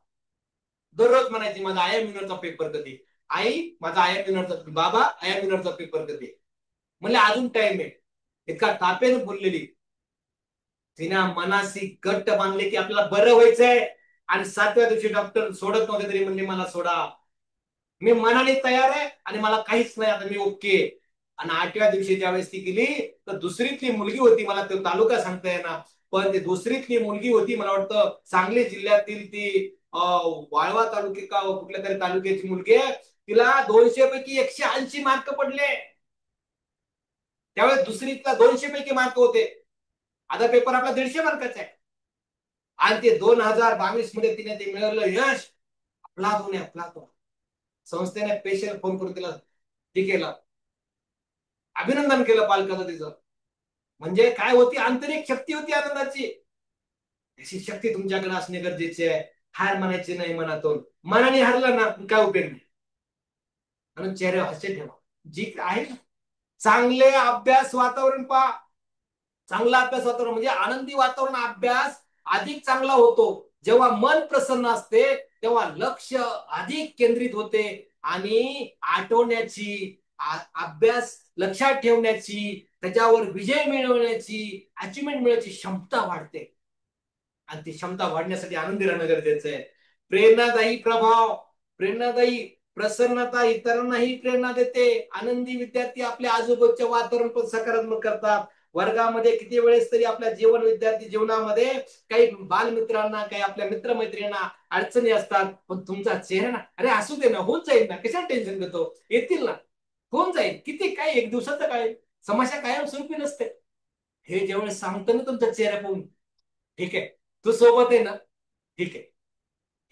दररोज म्हणायची माझा आय एम मिनरचा पेपर कधी, आई माझा आय एम मिनरचा, बाबा आय एम मिनरचा पेपर कधी. म्हणले अजून टाइम आहे. इतका तापेनं बोललेली. तिने मनाशी घट्ट बांधले की आपल्याला बरं व्हायचंय. आणि 7व्या दिवशी डॉक्टर सोडत नव्हते तरी म्हणले मला सोडा, मी मनाने तयार आहे आणि मला काहीच नाही, आता मी ओके. आणि 8व्या दिवशी ज्यावेळेस ती गेली, तर दुसरीतली मुलगी होती, मला तो तालुका सांगता येणार, पण ती दुसरीतली मुलगी होती, मला वाटतं सांगली जिल्ह्यातील ती वाळवा तालुके का कुठल्या तरी तालुक्याची मुलगी आहे. तिला 200 पैकी 180 मार्क पडले. त्यावेळेस दुसरीतला 200 पैकी मार्क होते. आता पेपर आपला 150 मार्काचा आहे. आणि ते 2022 मध्ये तिने ते मिळवलं यश. अफलातून आहे, अफलातून. संस्थेने स्पेशल फोन करून तिला हे केलं, अभिनंदन केलं पालकाचं तिचं. म्हणजे काय होती? आंतरिक शक्ती होती आनंदाची. अशी शक्ती तुमच्याकडे असणे गरजेचे आहे. हार मानायची नाही मनातून. मनाने हारला ना काय उपयोग नाही. म्हणून चेहऱ्यावर हास्य ठेवा. जी आहे ना, चांगले अभ्यास वातावरण पहा. चांगला अभ्यास वातावरण म्हणजे आनंदी वातावरण, अभ्यास अधिक चांगला होतो. जेव्हा मन प्रसन्न असते तेव्हा लक्ष अधिक केंद्रित होते आणि आठवण्याची, अभ्यास लक्षात ठेवण्याची, त्याच्यावर विजय मिळवण्याची, अचिव्हमेंट मिळवण्याची क्षमता वाढते. आणि ती क्षमता वाढण्यासाठी आनंदी राहणं गरजेचं आहे. प्रेरणादायी प्रभाव. प्रेरणादायी प्रसन्नता इतरांनाही प्रेरणा देते. आनंदी विद्यार्थी आपल्या आजूबाजूचे वातावरण पण सकारात्मक करतात. वर्गामध्ये किती वेळेस तरी आपल्या विद्यार्थी जीवनामध्ये काही बालमित्रांना, काही आपल्या मित्रमैत्रिणींना अडचणी असतात, पण तुमचा चेहरा ना, अरे असू दे ना, होऊन जाईल ना, कशाला टेन्शन घेतो, येतील ना, होऊन जाईल, किती काय एक दिवसाचं काय, समस्या कायम स्वरूपी नसते. हे जेवढे सांगतो ना तुमच्या चेहऱ्या पाहून, ठीक आहे तू सोबत आहे ना, ठीक आहे,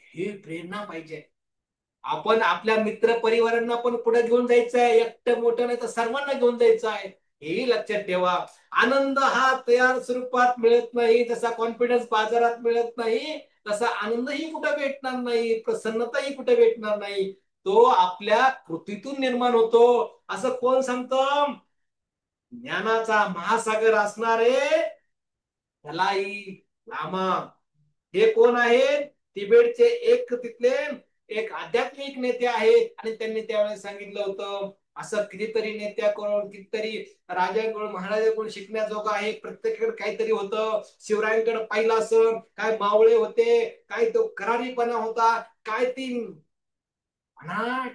ही प्रेरणा पाहिजे. आपण आपल्या मित्र परिवारांना पण पुढे घेऊन जायचं आहे. एकटं मोठं नाही तर सर्वांना घेऊन जायचं आहे, हेही लक्षात ठेवा. आनंद हा तयार स्वरूपात मिळत नाही, जसा कॉन्फिडन्स बाजारात मिळत नाही, तसा आनंदही कुठे भेटणार नाही, प्रसन्नताही कुठे भेटणार नाही. तो आपल्या कृतीतून निर्माण होतो. असं कोण सांगतं? ज्ञानाचा महासागर असणारे दलाई लामा. हे कोण आहेत? तिबेटचे एक तिथले एक आध्यात्मिक नेते आहेत. आणि त्यांनी त्यावेळेस सांगितलं होतं, असं कितीतरी नेत्याकडून, कितीतरी राजांकडून, महाराजांकडून शिकण्याजोगं आहे. प्रत्येकाकडे काहीतरी होतं. शिवरायांकडे पाहिलं असं, काय मावळे होते, काय तो करारीपणा होता, काय ती म्हणा,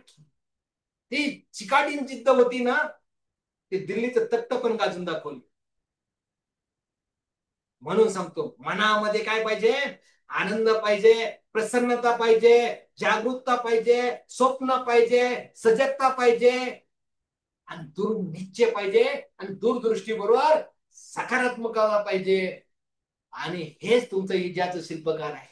ती चिकाटीन जिद्द होती ना, ते दिल्लीचं तख्त पण गाजून दाखवली. म्हणून सांगतो, मनामध्ये काय पाहिजे? आनंद पाहिजे, प्रसन्नता पाहिजे, जागरूकता पाहिजे, स्वप्न पाहिजे, सजगता पाहिजे आणि दूरनिश्चय पाहिजे आणि दूरदृष्टी बरोबर सकारात्मकता पाहिजे. आणि हेच तुमचं इजाचं शिल्पकार आहे.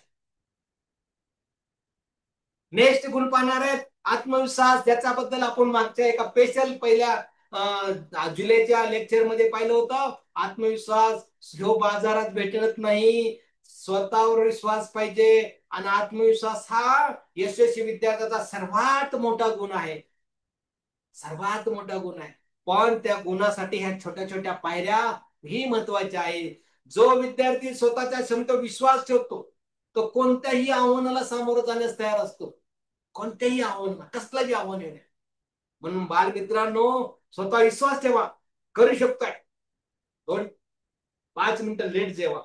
नेक्स्ट गुण पाहणार आहेत आत्मविश्वास, ज्याच्याबद्दल आपण मागच्या एका स्पेशल पहिल्या जुलैच्या लेक्चर मध्ये पाहिलं होतं. आत्मविश्वास ह्यो बाजारात भेटत नाही, स्वतःवर विश्वास पाहिजे. आणि आत्मविश्वास हा यशस्वी विद्यार्थ्याचा सर्वात मोठा गुण आहे, सर्वात मोठा गुण आहे. पण त्या गुणासाठी ह्या छोट्या छोट्या पायऱ्या ही महत्वाच्या आहेत. जो विद्यार्थी स्वतःच्या क्षमतेवर विश्वास ठेवतो तो कोणत्याही आव्हानाला सामोरं जाण्यास तयार असतो. कोणत्याही आव्हान, कसलंही आव्हान येणे. म्हणून बालमित्रांनो, स्वतः विश्वास ठेवा, करू शकताय. 5 मिनिटं लेट जेवा,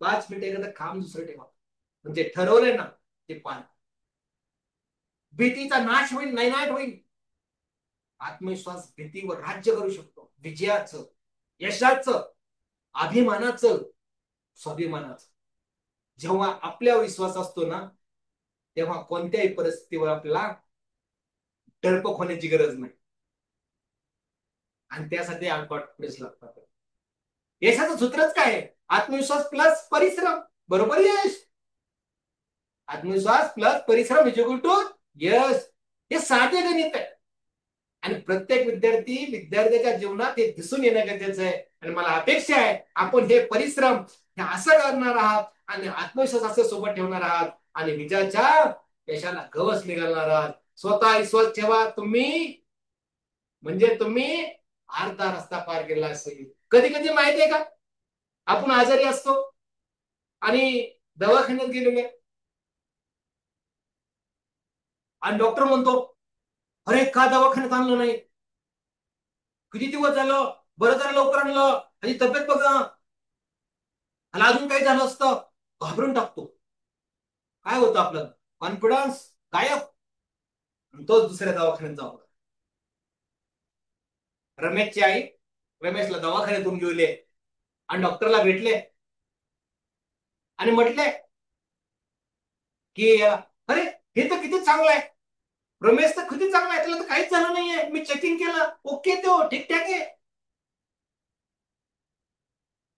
5 मिनिटं एखादं काम दुसरं ठेवा, म्हणजे ठरवलंय ना ते पार. भीतीचा नाश होईल, नायनाट होईल. आत्मविश्वास भीतीवर राज्य करू शकतो. विजयाचं, यशाचं, अभिमानाचं, स्वाभिमानाचं. जेव्हा आपल्या विश्वास असतो ना, तेव्हा कोणत्याही परिस्थितीवर आपल्याला डरपोक होण्याची गरज नाही. आणि त्यासाठी कॉन्फिडन्स लागतात. यशाचं सूत्रच काय आहे? आत्मविश्वास प्लस परिश्रम बरोबर यश. आत्मविश्वास प्लस परिश्रम इज इक्वल टू यश. हे साधे गणित आहे. आणि प्रत्येक विद्यार्थ्याच्या जीवनात हे दिसून येणं गरजेचं आहे. आणि मला अपेक्षा आहे आपण हे परिश्रम हे असं करणार आहात आणि आत्मविश्वास असं सोबत ठेवणार आहात आणि विजयाच्या यशाला गवस निघालणार आहात. स्वतः विश्वास ठेवा तुम्ही, म्हणजे तुम्ही अर्धा रस्ता पार केला असेल. कधी कधी माहिती आहे का, आपण आजारी असतो आणि दवाखान्यात गेलेले आणि डॉक्टर म्हणतो, अरे का दवाखान्यात आणलं नाही, किती दिवस झालं, बरं झालं लवकर आणलं, आणि तब्येत बघा, आणि अजून काही झालं असतं, घाबरून टाकतो. काय होतं आपलं कॉन्फिडन्स गायब. तो दुसऱ्या दवाखान्यात जाऊ. रमेशची आई रमेशला दवाखान्यातून घेऊन आणि डॉक्टरला भेटले आणि म्हटले की अरे हे तर किती चांगलं आहे, रमेश तर किती चांगला आहे, त्याला तर काहीच झालं नाहीये, मी चेकिंग केलं, ओके, तो ठीकठाक आहे,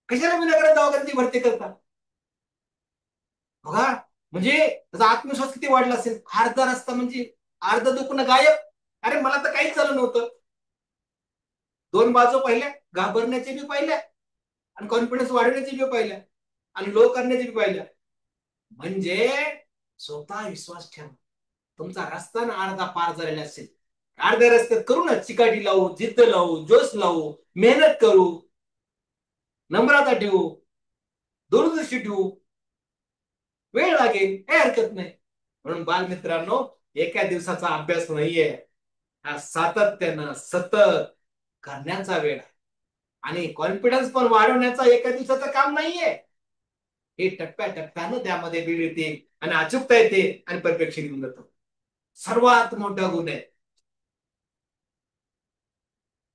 कशाला विनाकारण दवाखान्याची भरती करता. बघा, म्हणजे त्याचा आत्मविश्वास किती वाढला असेल. अर्धा रस्ता म्हणजे अर्ध दुखणं गायब. अरे मला तर काहीच झालं नव्हतं. दोन बाजू पाहिल्या, घाबरण्याचे बी पाहिल्या आणि कॉन्फिडन्स वाढवण्याची बी पाहिल्या आणि लो करण्याची बी पाहिल्या. म्हणजे स्वतः विश्वास ठेवा. तुमचा रस्ता ना अर्धा पार झालेला असेल, अर्ध्या रस्त्यात करू ना, चिकाटी लावू, जिद्द लावू, जोश लावू, मेहनत करू, नम्रता ठेवू, दूरदृष्टी ठेवू, वेळ लागेल, काही हरकत नाही. म्हणून बालमित्रांनो, एका दिवसाचा अभ्यास नाहीये, हा सातत्यानं सतत करण्याचा वेळ आहे. आणि कॉन्फिडन्स पण वाढवण्याचा एका दिवसाचं काम नाहीये. हे टप्प्याटप्प्यानं त्यामध्ये बीड येते आणि अचूकता येते आणि परफेक्शन येऊन जातं. सर्वात मोठा गुण आहे.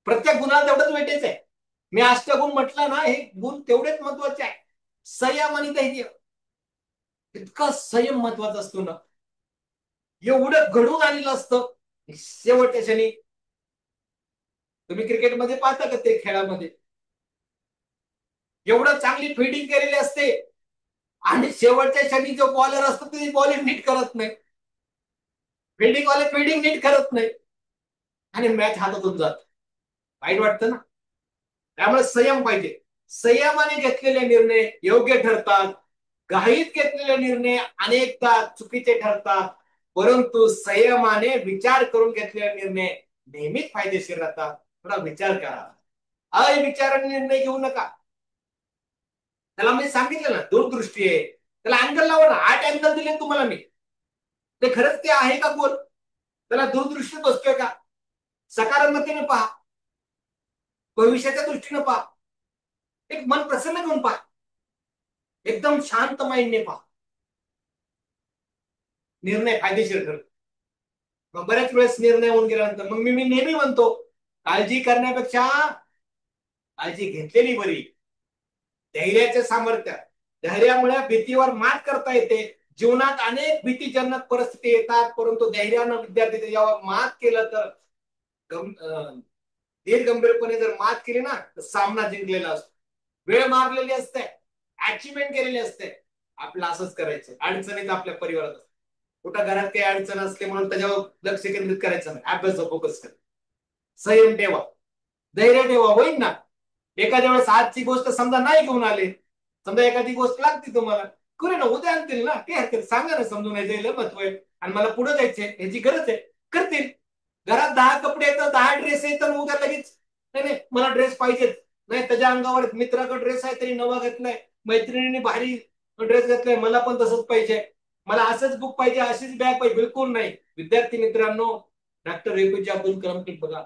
प्रत्येक गुणाला तेवढंच वेटेज आहे. मी अष्टगुण म्हटलं ना, हे गुण तेवढेच महत्वाचे आहे. संयम आणि धैर्य, इतका संयम महत्वाचा असतो ना, एवढं घडून आलेलं असतं शेवटच्या क्षणी. तुम्ही क्रिकेटमध्ये पाहता का ते खेळामध्ये एवढं चांगली फिल्डिंग केलेली असते आणि शेवटच्या क्षणी जो बॉलर असतो ते बॉलिंग नीट करत नाही, फिल्डिंग वाले फिल्डिंग नीट करत नाही आणि मॅच हातातून जात. वाईट वाटतं ना. त्यामुळे संयम पाहिजे. संयमाने घेतलेले निर्णय योग्य ठरतात. घाईत घेतलेले निर्णय अनेकदा चुकीचे ठरतात. परंतु संयमाने विचार करून घेतलेले निर्णय नेहमीच फायदेशीर राहतात. थोडा विचार करा, अविचाराने निर्णय घेऊ नका. त्याला मी सांगितलं ना, दूरदृष्टी आहे, त्याला अँगल लावा ना. 8 अँगल दिले तुम्हाला मी, ते खरंच ते आहे का गोल, त्याला दूरदृष्टी बसतोय का, सकारात्मकतेने पहा, भविष्याच्या दृष्टीने पहा, एक मन प्रसन्न घेऊन पहा, एकदम शांत माइंडने पहा. निर्णय फायदेशीर ठरतो. मग बऱ्याच वेळेस निर्णय होऊन गेल्यानंतर मग मी नेहमी म्हणतो, काळजी करण्यापेक्षा काळजी घेतलेली बरी. धैर्याचे सामर्थ्य, धैर्यामुळे भीतीवर मात करता येते. जीवनात अनेक भीतीजनक परिस्थिती येतात, परंतु धैर्यानं विद्यार्थी त्याच्यावर मात केलं तर धीर गंभीरपणे जर मात केली ना, तर सामना जिंकलेला असतो. वेळ मारलेली असते, अचिव्हमेंट केलेली असते. आपलं असंच करायचं. अडचणीत आपल्या परिवारात असते, कुठं घरात काही अडचण असते म्हणून त्याच्यावर लक्ष केंद्रित करायचं नाही, अभ्यासावर फोकस कर. संयम ठेवा, धैर्य ठेवा, होईल ना. एखाद्या वेळेस आजची गोष्ट समजा नाही घेऊन आले, समजा एखादी गोष्ट लागते तुम्हाला, करू ना, उद्या आणतील ना, काय हरकत, सांगा ना समजून यायचं महत्व आहे आणि मला पुढे जायचंय, याची गरज आहे, करतील. घरात 10 कपडे येतात, 10 ड्रेस येतात, उद्या लगेच नाही नाही मला ड्रेस पाहिजेच, नाही त्याच्या अंगावर मित्राकडे ड्रेस आहे तरी नवा घेतलाय, मैत्रिणीने भारी ड्रेस घेतलाय, मला पण तसंच पाहिजे, मला असंच बुक पाहिजे, अशीच बॅग पाहिजे, बिलकुल नाही. विद्यार्थी मित्रांनो, डॉक्टर एपीजे अब्दुल कलाम बघा,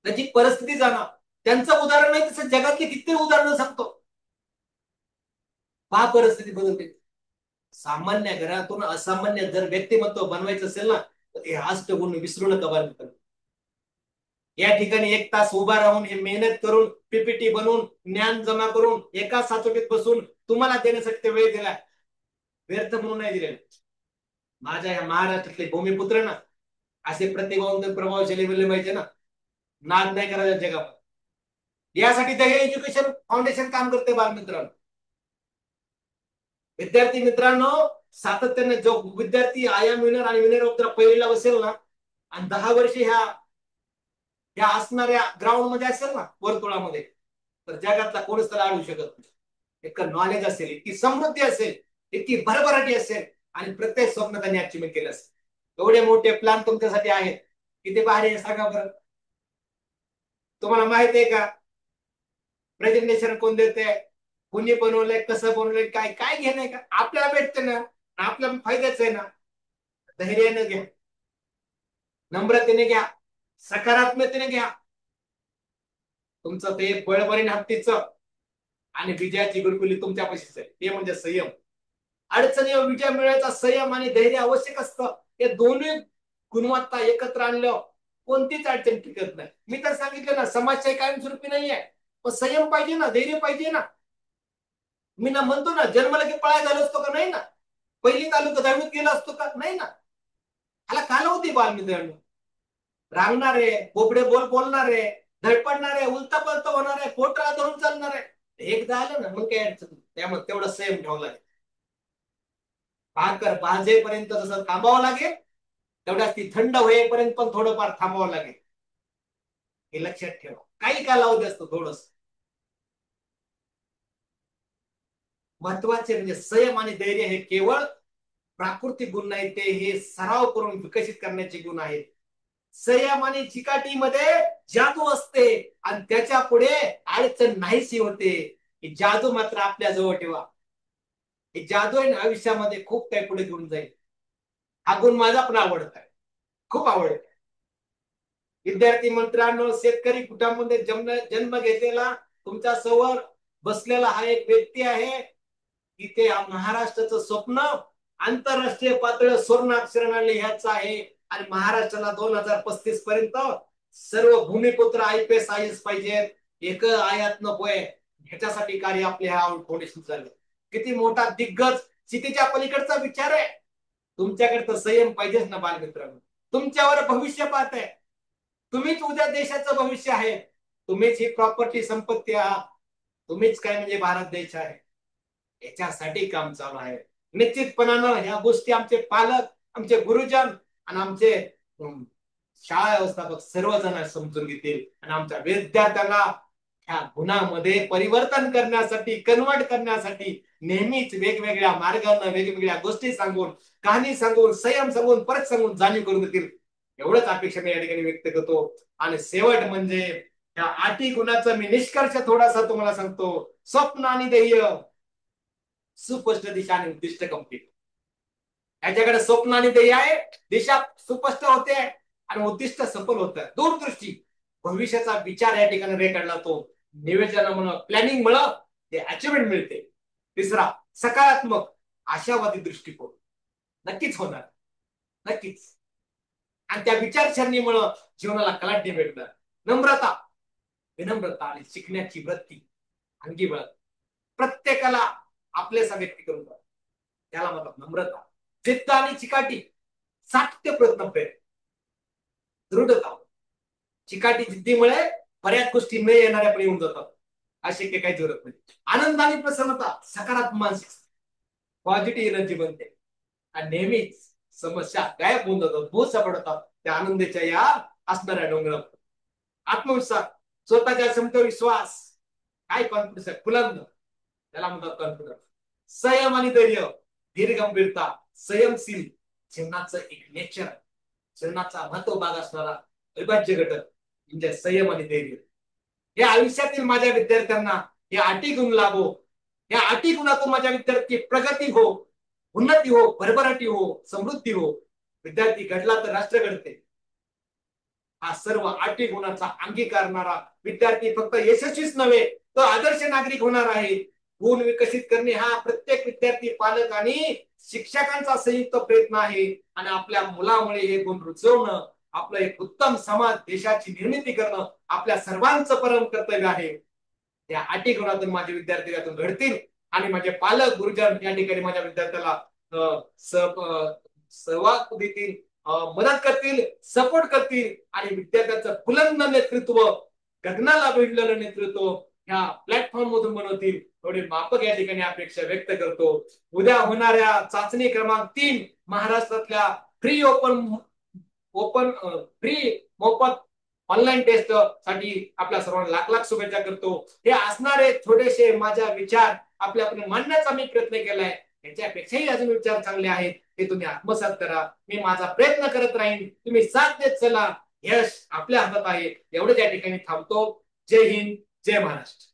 त्याची परिस्थिती जाणा, त्यांचं उदाहरण नाही तसं जगातली किती उदाहरणं सांगतो, पहा परिस्थिती बदलते. सामान्य घरातून असामान्य जर व्यक्तिमत्व बनवायचं असेल ना, तर हे अष्टगुण विसरू नका बरं. या ठिकाणी 1 तास उभा राहून हे मेहनत करून पीपीटी बनवून ज्ञान जमा करून एका साचोटीत बसून तुम्हाला देण्यासाठी ते वेळ दिला, व्यर्थ म्हणून नाही दिलेला. माझ्या या महाराष्ट्रातले भूमिपुत्र ना, असे प्रतिभावंत प्रभावशाली बनले पाहिजे ना, नाद नाही करायचा जगात. यासाठी दही एज्युकेशन फाउंडेशन काम करते बालमित्रांनो. विद्यार्थी मित्रांनो, सातत्याने जो विद्यार्थी आय एम विनर आणि विनर ऑफ द पहिलीला बसेल ना, आणि 10 वर्ष ह्या असणाऱ्या ग्राउंड मध्ये असेल ना, वर्तुळामध्ये, तर जगातला कोणीच त्याला आणू शकत नाही. इतकं नॉलेज असेल, इतकी समृद्धी असेल, इतकी भरभराटी असेल, आणि प्रत्येक स्वप्न त्यांनी अचिव्हमेंट केलं असेल. एवढे मोठे प्लॅन तुमच्यासाठी आहेत, किती भारी आहे सांगा बरं. तुम्हाला माहित आहे का प्रेझेंटेशन कोण देते, कुणी बनवलंय, कसं बनवलंय, काय काय घेणं का, आपल्याला भेटते ना, आपल्या फायद्याच आहे ना. धैर्याने घ्या, नम्रतेने घ्या, सकारात्मकतेने घ्या. तुमचं ते बळबरीन हत्तीचं आणि विजयाची गुलगुली तुमच्या पाशीच आहे, ते म्हणजे संयम. अडचणीवर विजय मिळवायचा संयम आणि धैर्य आवश्यक असतं. हे दोन्ही गुणवत्ता एकत्र आणलं कोणतीच अडचण टिकत नाही. मी तर सांगितलं ना, समाजशाही कायमस्वरूपी नाहीये, पण संयम पाहिजे ना, धैर्य पाहिजे ना. मी ना म्हणतो ना, जन्माला की पळाय झालो असतो का, नाही ना. पहिली तालुका 10वीत गेला असतो का, नाही ना. ह्याला कालावधी बालमित्रांनो. रांगणारे, बोबडे बोल बोलणारे, धडपडणारे, उलता पलता होणारे, पोटाला धरून चालणारे, एकदा आलं ना मग काय अडचण नाही. त्यामुळे तेवढं संयम ठेवला लागेल. भाकर भाजेपर्यंत जसं थांबावं लागेल, तेवढ्याच ती थंड होईपर्यंत पण थोडंफार थांबावं लागेल. हे लक्षात ठेवा, काही कालावधी असतो थोडस. महत्वाचे म्हणजे संयम आणि धैर्य हे केवळ प्राकृतिक गुण नाही, ते हे सराव करून विकसित करण्याचे गुण आहेत. संयम आणि चिकाटीमध्ये जादू असते आणि त्याच्या पुढे अडचण नाहीशी होते. ही जादू मात्र आपल्या जवळ ठेवा. ही जादू आहे ना, आयुष्यामध्ये खूप काही पुढे घेऊन जाईल. हा गुण माझा पण आवडत आहे, खूप आवडत. विद्यार्थी मित्रांनो, शेतकरी कुटुंबामध्ये जन्म घेतलेला तुमच्या समोर बसलेला हा एक व्यक्ती आहे, की ते महाराष्ट्राचं स्वप्न आंतरराष्ट्रीय पातळीवर स्वर्ण अक्षराने लिहायचं आहे. आणि महाराष्ट्राला 2035 पर्यंत सर्व भूमिपुत्र IPS IAS पाहिजेत, एक आयात नकोय. ह्याच्यासाठी कार्य आपल्या ह्या फाउंडेशन चाललं. किती मोठा दिग्गज सिटीच्या पलीकडचा विचार आहे. तुमच्याकडे तर संयम पाहिजेच ना बालमित्रांनो. तुमच्यावर भविष्य पाहत आहे, तुम्हीच उद्या देशाचं भविष्य आहे, तुम्हीच ही प्रॉपर्टी संपत्ती आहात, तुम्हीच काय म्हणजे भारत देश आहे. याच्यासाठी काम चालू आहे. निश्चितपणानं ह्या गोष्टी आमचे पालक, आमचे गुरुजन आणि आमचे शाळा व्यवस्थापक सर्वजण समजून घेतील आणि आमच्या विद्यार्थ्यांना ह्या गुणामध्ये परिवर्तन करण्यासाठी, कन्वर्ट करण्यासाठी नेहमीच वेगवेगळ्या मार्गाने वेगवेगळ्या गोष्टी सांगून, कहाणी सांगून, संयम सांगून, परत सांगून जाणीव करून देतील, एवढंच अपेक्षा मी या ठिकाणी व्यक्त करतो. आणि शेवट म्हणजे या 8 गुणाचा मी निष्कर्ष थोडासा तुम्हाला सांगतो. स्वप्न आणि ध्येय, सुस्पष्ट दिशा आणि उद्दिष्ट कम्प्लीट. याच्याकडे स्वप्न आणि ध्येय आहे, दिशा सुस्पष्ट होते आणि उद्दिष्ट सफल होतं. दूरदृष्टी, भविष्याचा विचार या ठिकाणी रेखाटला तो. नियोजनामुळे, प्लॅनिंग मुळे ते अचिव्हमेंट मिळते. तिसरा, सकारात्मक आशावादी दृष्टिकोन, नक्कीच होणार, नक्कीच. आणि त्या विचारसरणीमुळे जीवनाला कलाटणी भेटणार. नम्रता, विनम्रता आणि शिकण्याची वृत्ती अंगी बळत प्रत्येकाला आपलेसा व्यक्ती करून त्याला म्हणतात नम्रता. जिद्द आणि चिकाटी, सातत्य प्रयत्न, दृढता. चिकाटी जिद्दीमुळे बऱ्याच गोष्टी न येणाऱ्या पण येऊन जातात, अशक्य काही जरूरत नाही. आनंद आणि प्रसन्नता, सकारात्मक मानसिक, पॉझिटिव्ह एनर्जी बनते आणि नेहमीच समस्या गायब होऊन जातात, भूत सापडतात त्या आनंदाच्या या असणाऱ्या डोंगरावर. आत्मविश्वास, स्वतःच्या क्षमतेवर विश्वास, काय कॉन्फिडन्स आहे, बुलंद, त्याला म्हणतात कॉन्फिडन्स. संयम आणि धैर्य, धीर गंभीरता, संयमशील, जीवनाचं एक नेचर, जीवनाचा महत्व भाग असणारा अविभाज्य घटक म्हणजे संयम आणि धैर्य. या आयुष्यातील माझ्या विद्यार्थ्यांना या अटी गुण लाभो, या अटी गुणातून माझ्या विद्यार्थी प्रगती हो, उन्नती हो, भरभराटी हो, समृद्धी हो. विद्यार्थी घडला तर राष्ट्र घडते. हा सर्व अटी गुणाचा अंगीकारणारा विद्यार्थी फक्त यशस्वीच नव्हे, तो आदर्श नागरिक होणार आहे. गुण विकसित करणे हा प्रत्येक विद्यार्थी, पालक आणि शिक्षकांचा संयुक्त प्रयत्न आहे. आणि आपल्या मुलामुळे हे गुण रुजवणं, आपलं एक उत्तम समाज, देशाची निर्मिती करणं आपल्या सर्वांचं परम कर्तव्य आहे. त्या अटी गुणातून माझे विद्यार्थी त्यातून घडतील आणि माझे पालक गुरुजन या ठिकाणी माझ्या विद्यार्थ्याला सहभाग देतील, मदत करतील, सपोर्ट करतील आणि विद्यार्थ्याचं बुलंद नेतृत्व, गगनाला भिडलेलं नेतृत्व ह्या प्लॅटफॉर्म मधून बनवतील. थोडी माफक या ठिकाणी अपेक्षा व्यक्त करतो. उद्या होणाऱ्या चाचणी क्रमांक 3 महाराष्ट्रातल्या फ्री ओपन ओपन फ्री मोफत ऑनलाईन टेस्ट साठी आपल्या सर्वांना लाख लाख शुभेच्छा करतो. हे असणारे छोटेसे माझ्या विचार आपल्याकडे मांडण्याचा मी प्रयत्न केलाय. याच्यापेक्षाही अजून विचार चांगले आहेत ते तुम्ही आत्मसात करा. मी माझा प्रयत्न करत राहीन, तुम्ही साथ देत चला. यश आपल्या हातात आहे. एवढंच या ठिकाणी थांबतो. जय हिंद, जय महाराष्ट्र.